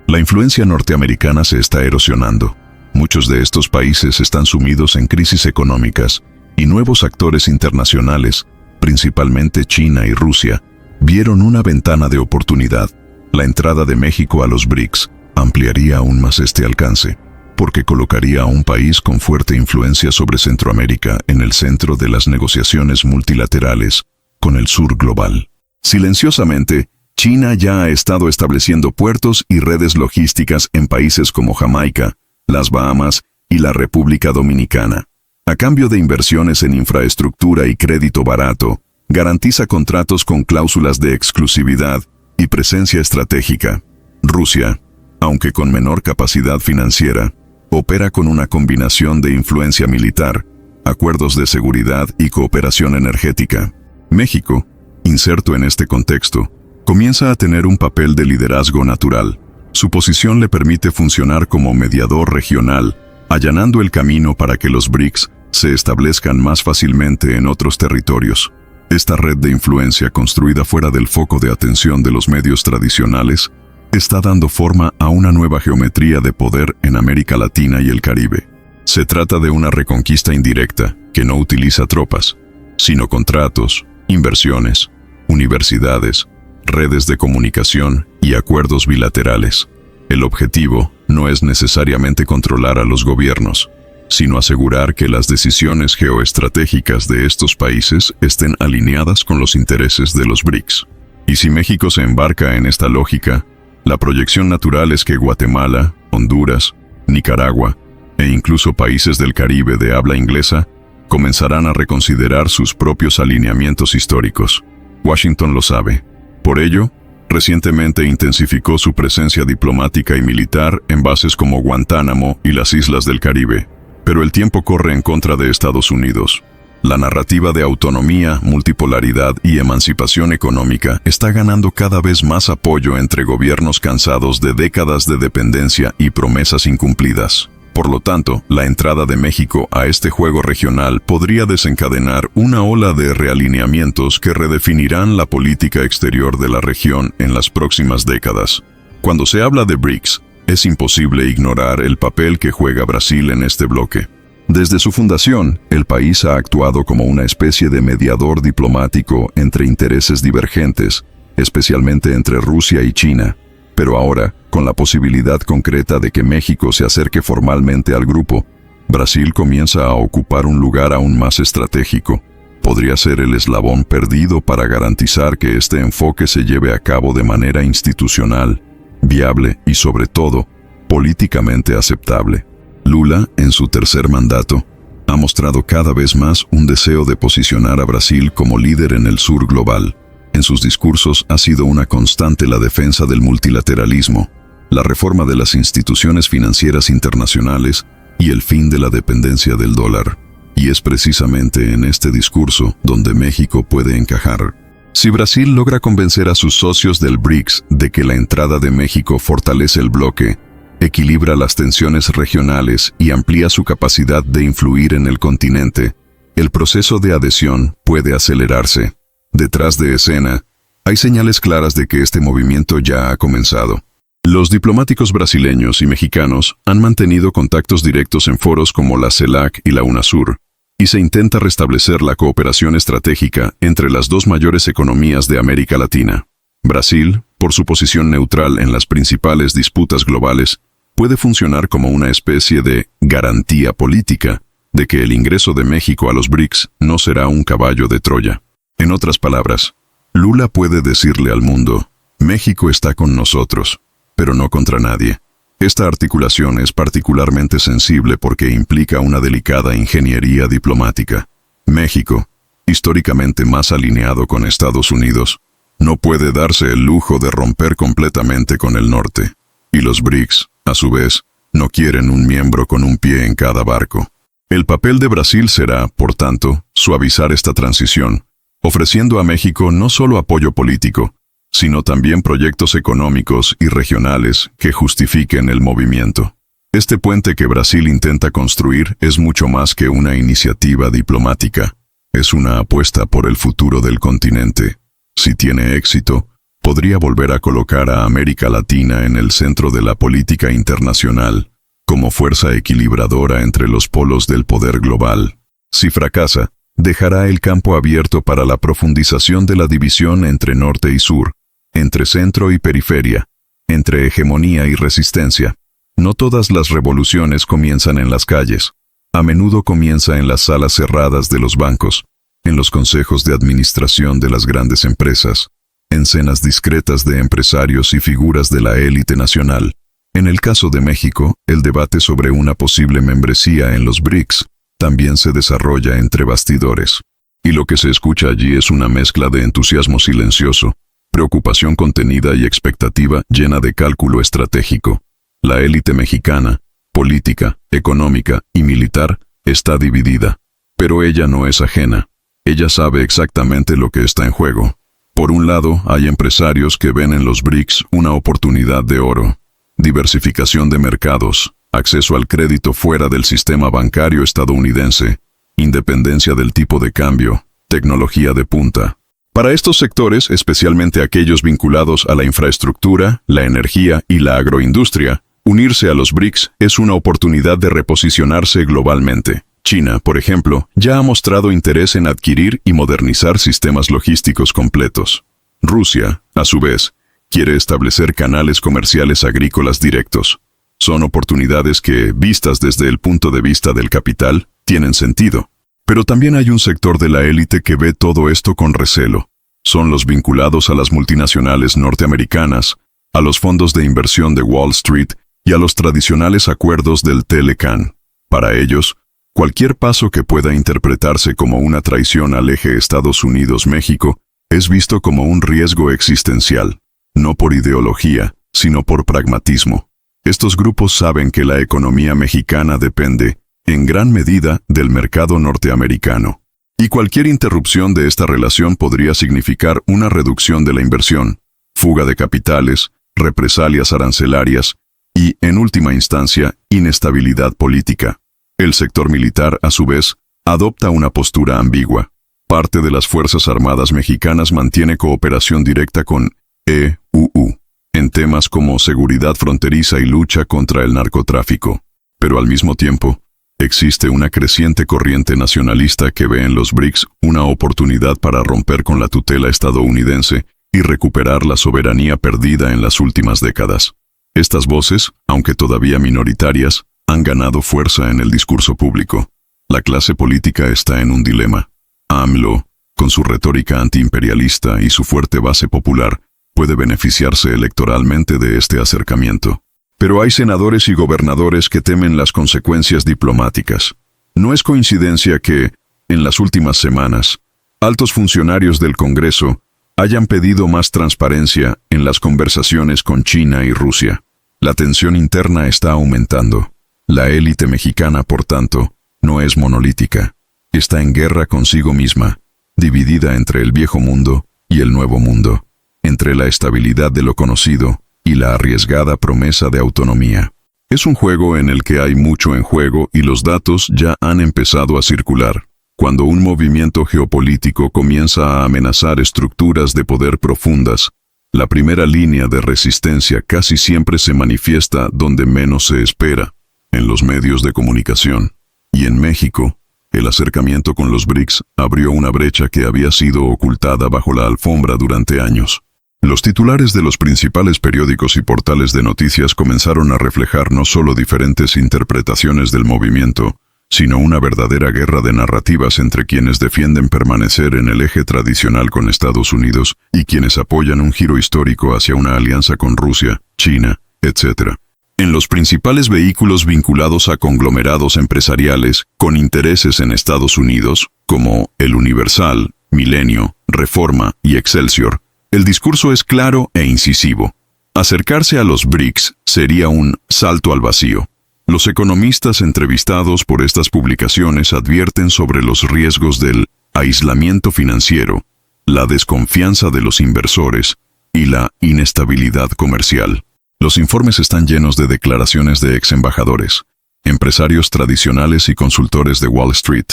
S1: la influencia norteamericana se está erosionando. Muchos de estos países están sumidos en crisis económicas y nuevos actores internacionales, principalmente China y Rusia, vieron una ventana de oportunidad. La entrada de México a los BRICS ampliaría aún más este alcance, porque colocaría a un país con fuerte influencia sobre Centroamérica en el centro de las negociaciones multilaterales con el sur global. Silenciosamente, China ya ha estado estableciendo puertos y redes logísticas en países como Jamaica, las Bahamas y la República Dominicana. A cambio de inversiones en infraestructura y crédito barato, garantiza contratos con cláusulas de exclusividad y presencia estratégica. Rusia, aunque con menor capacidad financiera, opera con una combinación de influencia militar, acuerdos de seguridad y cooperación energética. México, inserto en este contexto, comienza a tener un papel de liderazgo natural. Su posición le permite funcionar como mediador regional, allanando el camino para que los BRICS se establezcan más fácilmente en otros territorios. Esta red de influencia construida fuera del foco de atención de los medios tradicionales está dando forma a una nueva geometría de poder en América Latina y el Caribe. Se trata de una reconquista indirecta que no utiliza tropas, sino contratos, inversiones, universidades, redes de comunicación y acuerdos bilaterales. El objetivo no es necesariamente controlar a los gobiernos, sino asegurar que las decisiones geoestratégicas de estos países estén alineadas con los intereses de los BRICS. Y si México se embarca en esta lógica, la proyección natural es que Guatemala, Honduras, Nicaragua e incluso países del Caribe de habla inglesa comenzarán a reconsiderar sus propios alineamientos históricos. Washington lo sabe. Por ello, recientemente intensificó su presencia diplomática y militar en bases como Guantánamo y las islas del Caribe. Pero el tiempo corre en contra de Estados Unidos. La narrativa de autonomía, multipolaridad y emancipación económica está ganando cada vez más apoyo entre gobiernos cansados de décadas de dependencia y promesas incumplidas. Por lo tanto, la entrada de México a este juego regional podría desencadenar una ola de realineamientos que redefinirán la política exterior de la región en las próximas décadas. Cuando se habla de BRICS, es imposible ignorar el papel que juega Brasil en este bloque. Desde su fundación, el país ha actuado como una especie de mediador diplomático entre intereses divergentes, especialmente entre Rusia y China. Pero ahora, con la posibilidad concreta de que México se acerque formalmente al grupo, Brasil comienza a ocupar un lugar aún más estratégico. Podría ser el eslabón perdido para garantizar que este enfoque se lleve a cabo de manera institucional, viable y, sobre todo, políticamente aceptable. Lula, en su tercer mandato, ha mostrado cada vez más un deseo de posicionar a Brasil como líder en el sur global. En sus discursos ha sido una constante la defensa del multilateralismo, la reforma de las instituciones financieras internacionales y el fin de la dependencia del dólar. Y es precisamente en este discurso donde México puede encajar. Si Brasil logra convencer a sus socios del BRICS de que la entrada de México fortalece el bloque, equilibra las tensiones regionales y amplía su capacidad de influir en el continente, el proceso de adhesión puede acelerarse. Detrás de escena, hay señales claras de que este movimiento ya ha comenzado. Los diplomáticos brasileños y mexicanos han mantenido contactos directos en foros como la CELAC y la UNASUR, y se intenta restablecer la cooperación estratégica entre las dos mayores economías de América Latina. Brasil, por su posición neutral en las principales disputas globales, puede funcionar como una especie de garantía política de que el ingreso de México a los BRICS no será un caballo de Troya. En otras palabras, Lula puede decirle al mundo, México está con nosotros, pero no contra nadie. Esta articulación es particularmente sensible porque implica una delicada ingeniería diplomática. México, históricamente más alineado con Estados Unidos, no puede darse el lujo de romper completamente con el norte. Y los BRICS, a su vez, no quieren un miembro con un pie en cada barco. El papel de Brasil será, por tanto, suavizar esta transición, ofreciendo a México no solo apoyo político, sino también proyectos económicos y regionales que justifiquen el movimiento. Este puente que Brasil intenta construir es mucho más que una iniciativa diplomática. Es una apuesta por el futuro del continente. Si tiene éxito, podría volver a colocar a América Latina en el centro de la política internacional, como fuerza equilibradora entre los polos del poder global. Si fracasa, dejará el campo abierto para la profundización de la división entre norte y sur, entre centro y periferia, entre hegemonía y resistencia. No todas las revoluciones comienzan en las calles. A menudo comienza en las salas cerradas de los bancos, en los consejos de administración de las grandes empresas, en cenas discretas de empresarios y figuras de la élite nacional. En el caso de México, el debate sobre una posible membresía en los BRICS también se desarrolla entre bastidores. Y lo que se escucha allí es una mezcla de entusiasmo silencioso, preocupación contenida y expectativa llena de cálculo estratégico. La élite mexicana, política, económica y militar, está dividida. Pero ella no es ajena. Ella sabe exactamente lo que está en juego. Por un lado, hay empresarios que ven en los BRICS una oportunidad de oro. Diversificación de mercados, acceso al crédito fuera del sistema bancario estadounidense, independencia del tipo de cambio, tecnología de punta. Para estos sectores, especialmente aquellos vinculados a la infraestructura, la energía y la agroindustria, unirse a los BRICS es una oportunidad de reposicionarse globalmente. China, por ejemplo, ya ha mostrado interés en adquirir y modernizar sistemas logísticos completos. Rusia, a su vez, quiere establecer canales comerciales agrícolas directos. Son oportunidades que, vistas desde el punto de vista del capital, tienen sentido. Pero también hay un sector de la élite que ve todo esto con recelo. Son los vinculados a las multinacionales norteamericanas, a los fondos de inversión de Wall Street y a los tradicionales acuerdos del Telecan. Para ellos, cualquier paso que pueda interpretarse como una traición al eje Estados Unidos-México es visto como un riesgo existencial, no por ideología, sino por pragmatismo. Estos grupos saben que la economía mexicana depende, en gran medida, del mercado norteamericano. Y cualquier interrupción de esta relación podría significar una reducción de la inversión, fuga de capitales, represalias arancelarias y, en última instancia, inestabilidad política. El sector militar, a su vez, adopta una postura ambigua. Parte de las Fuerzas Armadas mexicanas mantiene cooperación directa con EUU en temas como seguridad fronteriza y lucha contra el narcotráfico. Pero al mismo tiempo, existe una creciente corriente nacionalista que ve en los BRICS una oportunidad para romper con la tutela estadounidense y recuperar la soberanía perdida en las últimas décadas. Estas voces, aunque todavía minoritarias, han ganado fuerza en el discurso público. La clase política está en un dilema. AMLO, con su retórica antiimperialista y su fuerte base popular, puede beneficiarse electoralmente de este acercamiento. Pero hay senadores y gobernadores que temen las consecuencias diplomáticas. No es coincidencia que, en las últimas semanas, altos funcionarios del Congreso hayan pedido más transparencia en las conversaciones con China y Rusia. La tensión interna está aumentando. La élite mexicana, por tanto, no es monolítica. Está en guerra consigo misma, dividida entre el viejo mundo y el nuevo mundo, entre la estabilidad de lo conocido y la arriesgada promesa de autonomía. Es un juego en el que hay mucho en juego y los datos ya han empezado a circular. Cuando un movimiento geopolítico comienza a amenazar estructuras de poder profundas, la primera línea de resistencia casi siempre se manifiesta donde menos se espera, en los medios de comunicación. Y en México, el acercamiento con los BRICS abrió una brecha que había sido ocultada bajo la alfombra durante años. Los titulares de los principales periódicos y portales de noticias comenzaron a reflejar no solo diferentes interpretaciones del movimiento, sino una verdadera guerra de narrativas entre quienes defienden permanecer en el eje tradicional con Estados Unidos y quienes apoyan un giro histórico hacia una alianza con Rusia, China, etc. En los principales vehículos vinculados a conglomerados empresariales con intereses en Estados Unidos, como El Universal, Milenio, Reforma y Excelsior, el discurso es claro e incisivo. Acercarse a los BRICS sería un salto al vacío. Los economistas entrevistados por estas publicaciones advierten sobre los riesgos del aislamiento financiero, la desconfianza de los inversores y la inestabilidad comercial. Los informes están llenos de declaraciones de ex embajadores, empresarios tradicionales y consultores de Wall Street,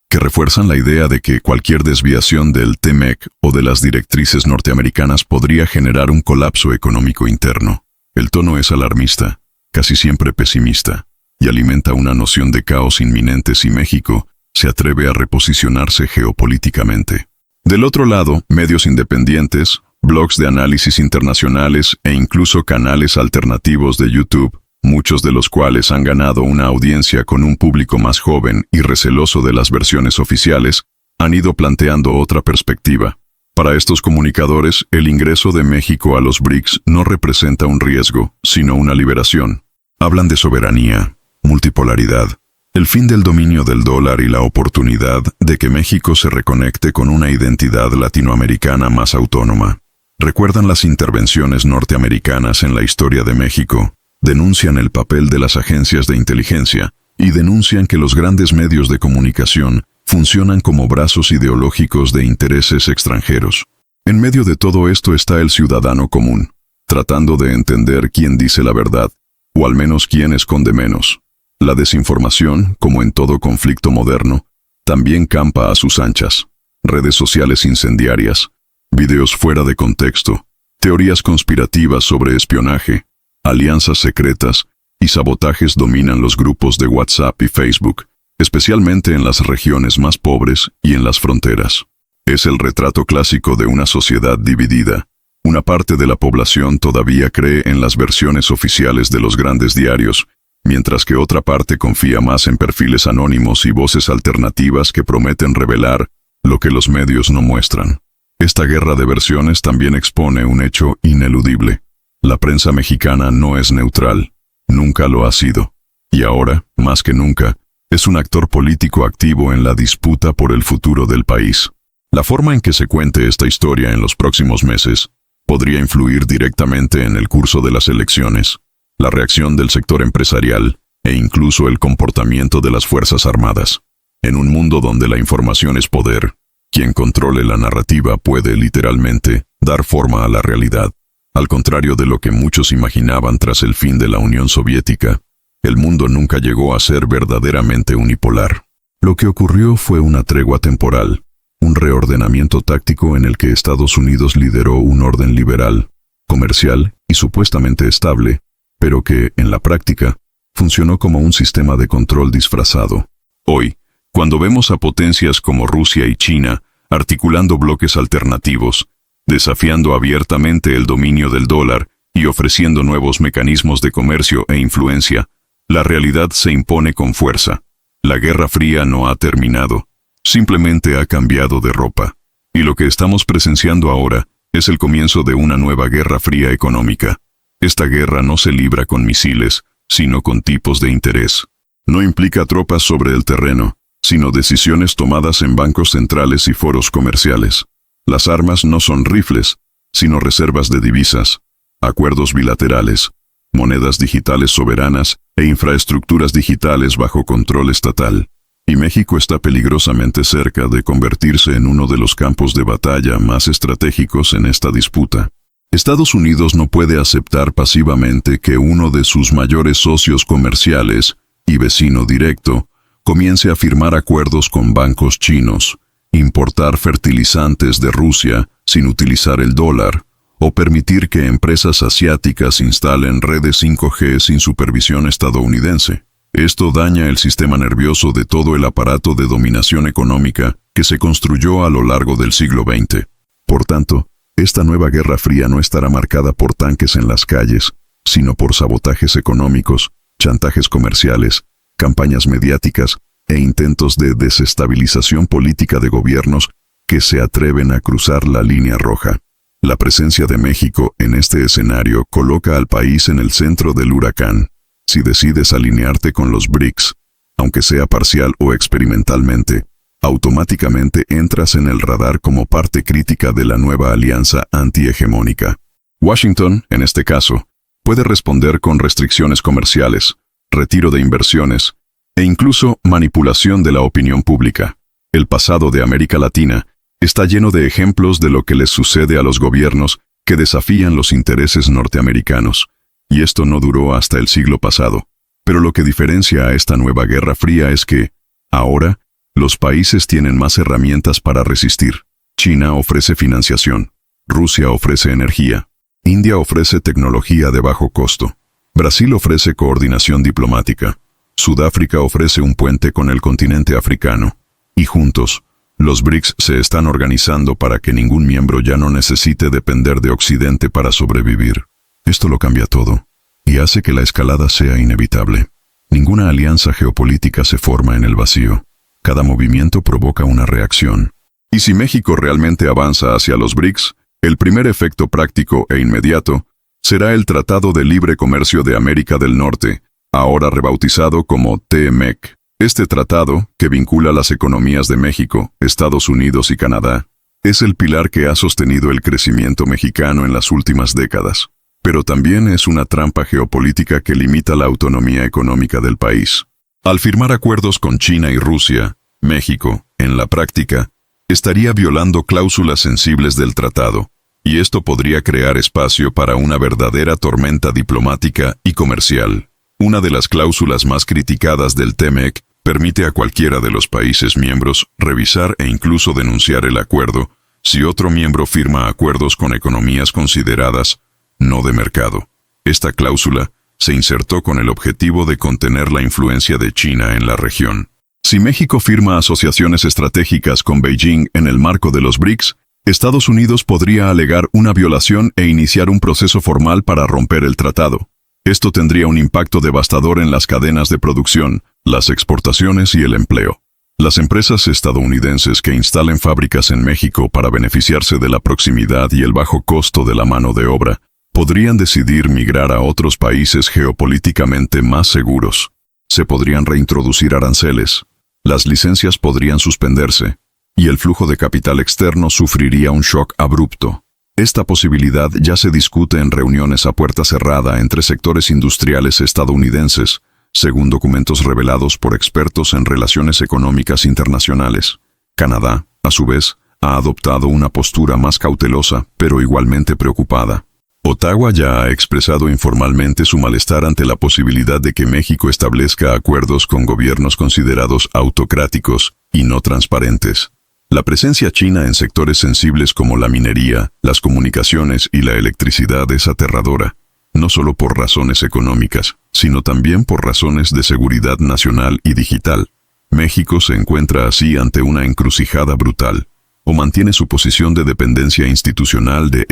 S1: que refuerzan la idea de que cualquier desviación del TMEC o de las directrices norteamericanas podría generar un colapso económico interno. El tono es alarmista, casi siempre pesimista, y alimenta una noción de caos inminente si México se atreve a reposicionarse geopolíticamente. Del otro lado, medios independientes, blogs de análisis internacionales e incluso canales alternativos de YouTube, muchos de los cuales han ganado una audiencia con un público más joven y receloso de las versiones oficiales, han ido planteando otra perspectiva. Para estos comunicadores, el ingreso de México a los BRICS no representa un riesgo, sino una liberación. Hablan de soberanía, multipolaridad, el fin del dominio del dólar y la oportunidad de que México se reconecte con una identidad latinoamericana más autónoma. Recuerdan las intervenciones norteamericanas en la historia de México, denuncian el papel de las agencias de inteligencia y denuncian que los grandes medios de comunicación funcionan como brazos ideológicos de intereses extranjeros. En medio de todo esto está el ciudadano común, tratando de entender quién dice la verdad, o al menos quién esconde menos. La desinformación, como en todo conflicto moderno, también campa a sus anchas. Redes sociales incendiarias, videos fuera de contexto, teorías conspirativas sobre espionaje, alianzas secretas y sabotajes dominan los grupos de WhatsApp y Facebook, especialmente en las regiones más pobres y en las fronteras. Es el retrato clásico de una sociedad dividida. Una parte de la población todavía cree en las versiones oficiales de los grandes diarios, mientras que otra parte confía más en perfiles anónimos y voces alternativas que prometen revelar lo que los medios no muestran. Esta guerra de versiones también expone un hecho ineludible. La prensa mexicana no es neutral, nunca lo ha sido, y ahora, más que nunca, es un actor político activo en la disputa por el futuro del país. La forma en que se cuente esta historia en los próximos meses podría influir directamente en el curso de las elecciones, la reacción del sector empresarial e incluso el comportamiento de las Fuerzas Armadas. En un mundo donde la información es poder, quien controle la narrativa puede literalmente dar forma a la realidad. Al contrario de lo que muchos imaginaban tras el fin de la Unión Soviética, el mundo nunca llegó a ser verdaderamente unipolar. Lo que ocurrió fue una tregua temporal, un reordenamiento táctico en el que Estados Unidos lideró un orden liberal, comercial y supuestamente estable, pero que, en la práctica, funcionó como un sistema de control disfrazado. Hoy, cuando vemos a potencias como Rusia y China articulando bloques alternativos, desafiando abiertamente el dominio del dólar y ofreciendo nuevos mecanismos de comercio e influencia, la realidad se impone con fuerza. La Guerra Fría no ha terminado, simplemente ha cambiado de ropa. Y lo que estamos presenciando ahora es el comienzo de una nueva Guerra Fría económica. Esta guerra no se libra con misiles, sino con tipos de interés. No implica tropas sobre el terreno, sino decisiones tomadas en bancos centrales y foros comerciales. Las armas no son rifles, sino reservas de divisas, acuerdos bilaterales, monedas digitales soberanas e infraestructuras digitales bajo control estatal. Y México está peligrosamente cerca de convertirse en uno de los campos de batalla más estratégicos en esta disputa. Estados Unidos no puede aceptar pasivamente que uno de sus mayores socios comerciales y vecino directo comience a firmar acuerdos con bancos chinos, importar fertilizantes de Rusia sin utilizar el dólar, o permitir que empresas asiáticas instalen redes 5G sin supervisión estadounidense. Esto daña el sistema nervioso de todo el aparato de dominación económica que se construyó a lo largo del siglo XX. Por tanto, Esta nueva Guerra Fría no estará marcada por tanques en las calles, sino por sabotajes económicos, chantajes comerciales, campañas mediáticas e intentos de desestabilización política de gobiernos que se atreven a cruzar la línea roja. La presencia de México en este escenario coloca al país en el centro del huracán. Si decides alinearte con los BRICS, aunque sea parcial o experimentalmente, automáticamente entras en el radar como parte crítica de la nueva alianza antihegemónica. Washington, en este caso, puede responder con restricciones comerciales, retiro de inversiones e incluso manipulación de la opinión pública. El pasado de América Latina está lleno de ejemplos de lo que les sucede a los gobiernos que desafían los intereses norteamericanos, y esto no duró hasta el siglo pasado. Pero lo que diferencia a esta nueva Guerra Fría es que, ahora, los países tienen más herramientas para resistir. China ofrece financiación, Rusia ofrece energía, India ofrece tecnología de bajo costo, Brasil ofrece coordinación diplomática, Sudáfrica ofrece un puente con el continente africano, y juntos, los BRICS se están organizando para que ningún miembro ya no necesite depender de Occidente para sobrevivir. Esto lo cambia todo, y hace que la escalada sea inevitable. Ninguna alianza geopolítica se forma en el vacío. Cada movimiento provoca una reacción. Y si México realmente avanza hacia los BRICS, el primer efecto práctico e inmediato será el Tratado de Libre Comercio de América del Norte, ahora rebautizado como TMEC. Este tratado, que vincula las economías de México, Estados Unidos y Canadá, es el pilar que ha sostenido el crecimiento mexicano en las últimas décadas. Pero también es una trampa geopolítica que limita la autonomía económica del país. Al firmar acuerdos con China y Rusia, México, en la práctica, estaría violando cláusulas sensibles del tratado, y esto podría crear espacio para una verdadera tormenta diplomática y comercial. Una de las cláusulas más criticadas del TMEC permite a cualquiera de los países miembros revisar e incluso denunciar el acuerdo si otro miembro firma acuerdos con economías consideradas no de mercado. Esta cláusula se insertó con el objetivo de contener la influencia de China en la región. Si México firma asociaciones estratégicas con Beijing en el marco de los BRICS, Estados Unidos podría alegar una violación e iniciar un proceso formal para romper el tratado. Esto tendría un impacto devastador en las cadenas de producción, las exportaciones y el empleo. Las empresas estadounidenses que instalen fábricas en México para beneficiarse de la proximidad y el bajo costo de la mano de obra, podrían decidir migrar a otros países geopolíticamente más seguros. Se podrían reintroducir aranceles, las licencias podrían suspenderse, y el flujo de capital externo sufriría un shock abrupto. Esta posibilidad ya se discute en reuniones a puerta cerrada entre sectores industriales estadounidenses, según documentos revelados por expertos en relaciones económicas internacionales. Canadá, a su vez, ha adoptado una postura más cautelosa, pero igualmente preocupada. Ottawa ya ha expresado informalmente su malestar ante la posibilidad de que México establezca acuerdos con gobiernos considerados autocráticos y no transparentes. La presencia china en sectores sensibles como la minería, las comunicaciones y la electricidad es aterradora, no solo por razones económicas, sino también por razones de seguridad nacional y digital. México se encuentra así ante una encrucijada brutal. O mantiene su posición de dependencia institucional de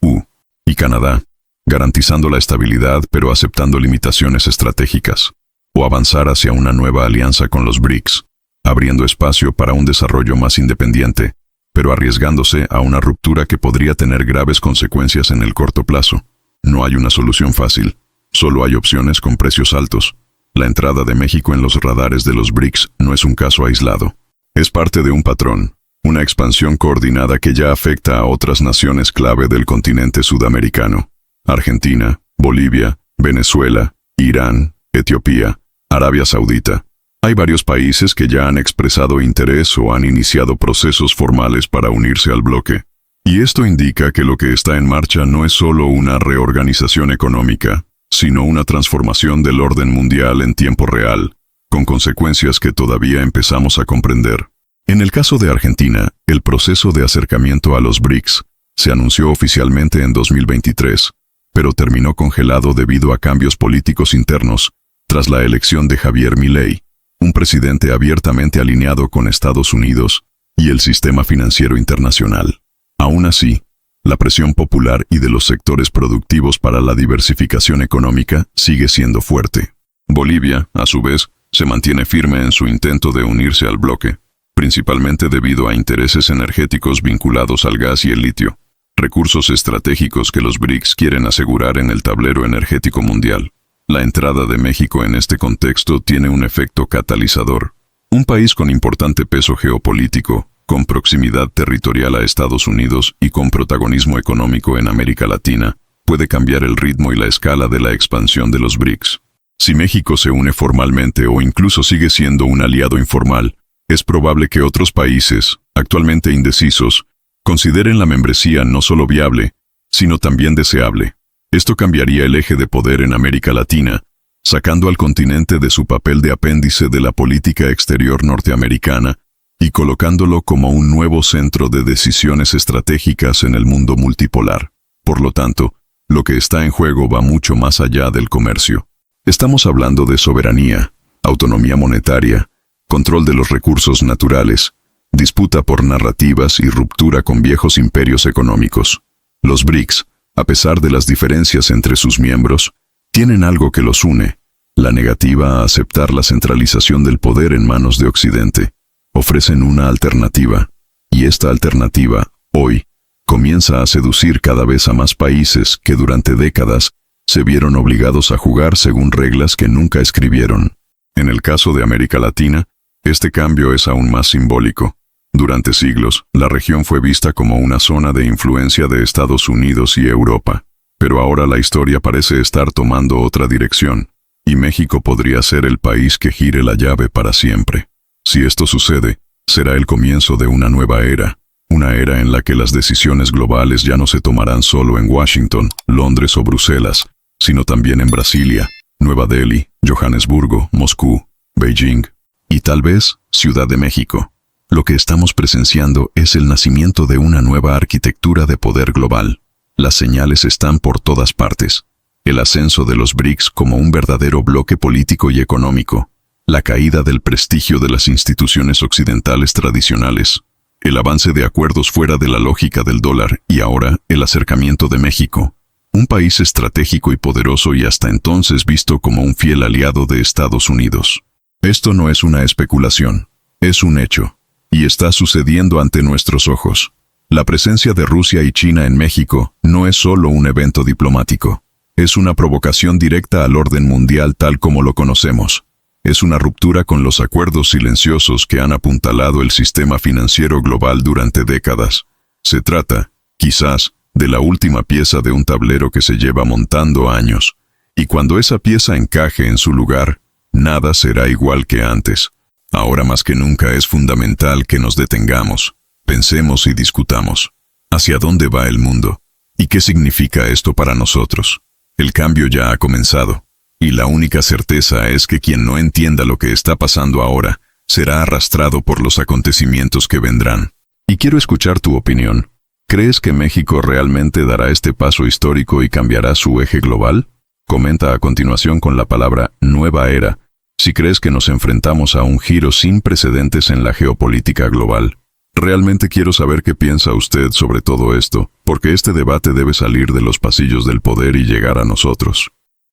S1: EU y Canadá, garantizando la estabilidad pero aceptando limitaciones estratégicas, o avanzar hacia una nueva alianza con los BRICS, abriendo espacio para un desarrollo más independiente, pero arriesgándose a una ruptura que podría tener graves consecuencias en el corto plazo. No hay una solución fácil, solo hay opciones con precios altos. La entrada de México en los radares de los BRICS no es un caso aislado. Es parte de un patrón, una expansión coordinada que ya afecta a otras naciones clave del continente sudamericano: Argentina, Bolivia, Venezuela, Irán, Etiopía, Arabia Saudita. Hay varios países que ya han expresado interés o han iniciado procesos formales para unirse al bloque. Y esto indica que lo que está en marcha no es solo una reorganización económica, sino una transformación del orden mundial en tiempo real, con consecuencias que todavía empezamos a comprender. En el caso de Argentina, el proceso de acercamiento a los BRICS se anunció oficialmente en 2023, pero terminó congelado debido a cambios políticos internos tras la elección de Javier Milei, un presidente abiertamente alineado con Estados Unidos y el sistema financiero internacional. Aún así, La presión popular y de los sectores productivos para la diversificación económica sigue siendo fuerte. Bolivia, a su vez, se mantiene firme en su intento de unirse al bloque, principalmente debido a intereses energéticos vinculados al gas y el litio, recursos estratégicos que los BRICS quieren asegurar en el tablero energético mundial. La entrada de México en este contexto tiene un efecto catalizador. Un país con importante peso geopolítico, con proximidad territorial a Estados Unidos y con protagonismo económico en América Latina, puede cambiar el ritmo y la escala de la expansión de los BRICS. Si México se une formalmente o incluso sigue siendo un aliado informal, es probable que otros países, actualmente indecisos, consideren la membresía no solo viable, sino también deseable. Esto cambiaría el eje de poder en América Latina, sacando al continente de su papel de apéndice de la política exterior norteamericana y colocándolo como un nuevo centro de decisiones estratégicas en el mundo multipolar. Por lo tanto, lo que está en juego va mucho más allá del comercio. Estamos hablando de soberanía, autonomía monetaria, control de los recursos naturales, disputa por narrativas y ruptura con viejos imperios económicos. Los BRICS, a pesar de las diferencias entre sus miembros, tienen algo que los une: la negativa a aceptar la centralización del poder en manos de Occidente. Ofrecen una alternativa, y esta alternativa, hoy, comienza a seducir cada vez a más países que durante décadas se vieron obligados a jugar según reglas que nunca escribieron. En el caso de América Latina, este cambio es aún más simbólico. Durante siglos, la región fue vista como una zona de influencia de Estados Unidos y Europa, pero ahora la historia parece estar tomando otra dirección, y México podría ser el país que gire la llave para siempre. Si esto sucede, será el comienzo de una nueva era, una era en la que las decisiones globales ya no se tomarán solo en Washington, Londres o Bruselas, sino también en Brasilia, Nueva Delhi, Johannesburgo, Moscú, Beijing y tal vez Ciudad de México. Lo que estamos presenciando es el nacimiento de una nueva arquitectura de poder global. Las señales están por todas partes. El ascenso de los BRICS como un verdadero bloque político y económico. La caída del prestigio de las instituciones occidentales tradicionales. El avance de acuerdos fuera de la lógica del dólar y ahora el acercamiento de México. Un país estratégico y poderoso y hasta entonces visto como un fiel aliado de Estados Unidos. Esto no es una especulación, es un hecho. Y está sucediendo ante nuestros ojos. La presencia de Rusia y China en México no es solo un evento diplomático. Es una provocación directa al orden mundial tal como lo conocemos. Es una ruptura con los acuerdos silenciosos que han apuntalado el sistema financiero global durante décadas. Se trata, quizás, de la última pieza de un tablero que se lleva montando años. Y cuando esa pieza encaje en su lugar, nada será igual que antes. Ahora más que nunca es fundamental que nos detengamos, pensemos y discutamos. ¿Hacia dónde va el mundo? ¿Y qué significa esto para nosotros? El cambio ya ha comenzado, y la única certeza es que quien no entienda lo que está pasando ahora será arrastrado por los acontecimientos que vendrán. Y quiero escuchar tu opinión. ¿Crees que México realmente dará este paso histórico y cambiará su eje global? Comenta a continuación con la palabra nueva era, si crees que nos enfrentamos a un giro sin precedentes en la geopolítica global. Realmente quiero saber qué piensa usted sobre todo esto, porque este debate debe salir de los pasillos del poder y llegar a nosotros.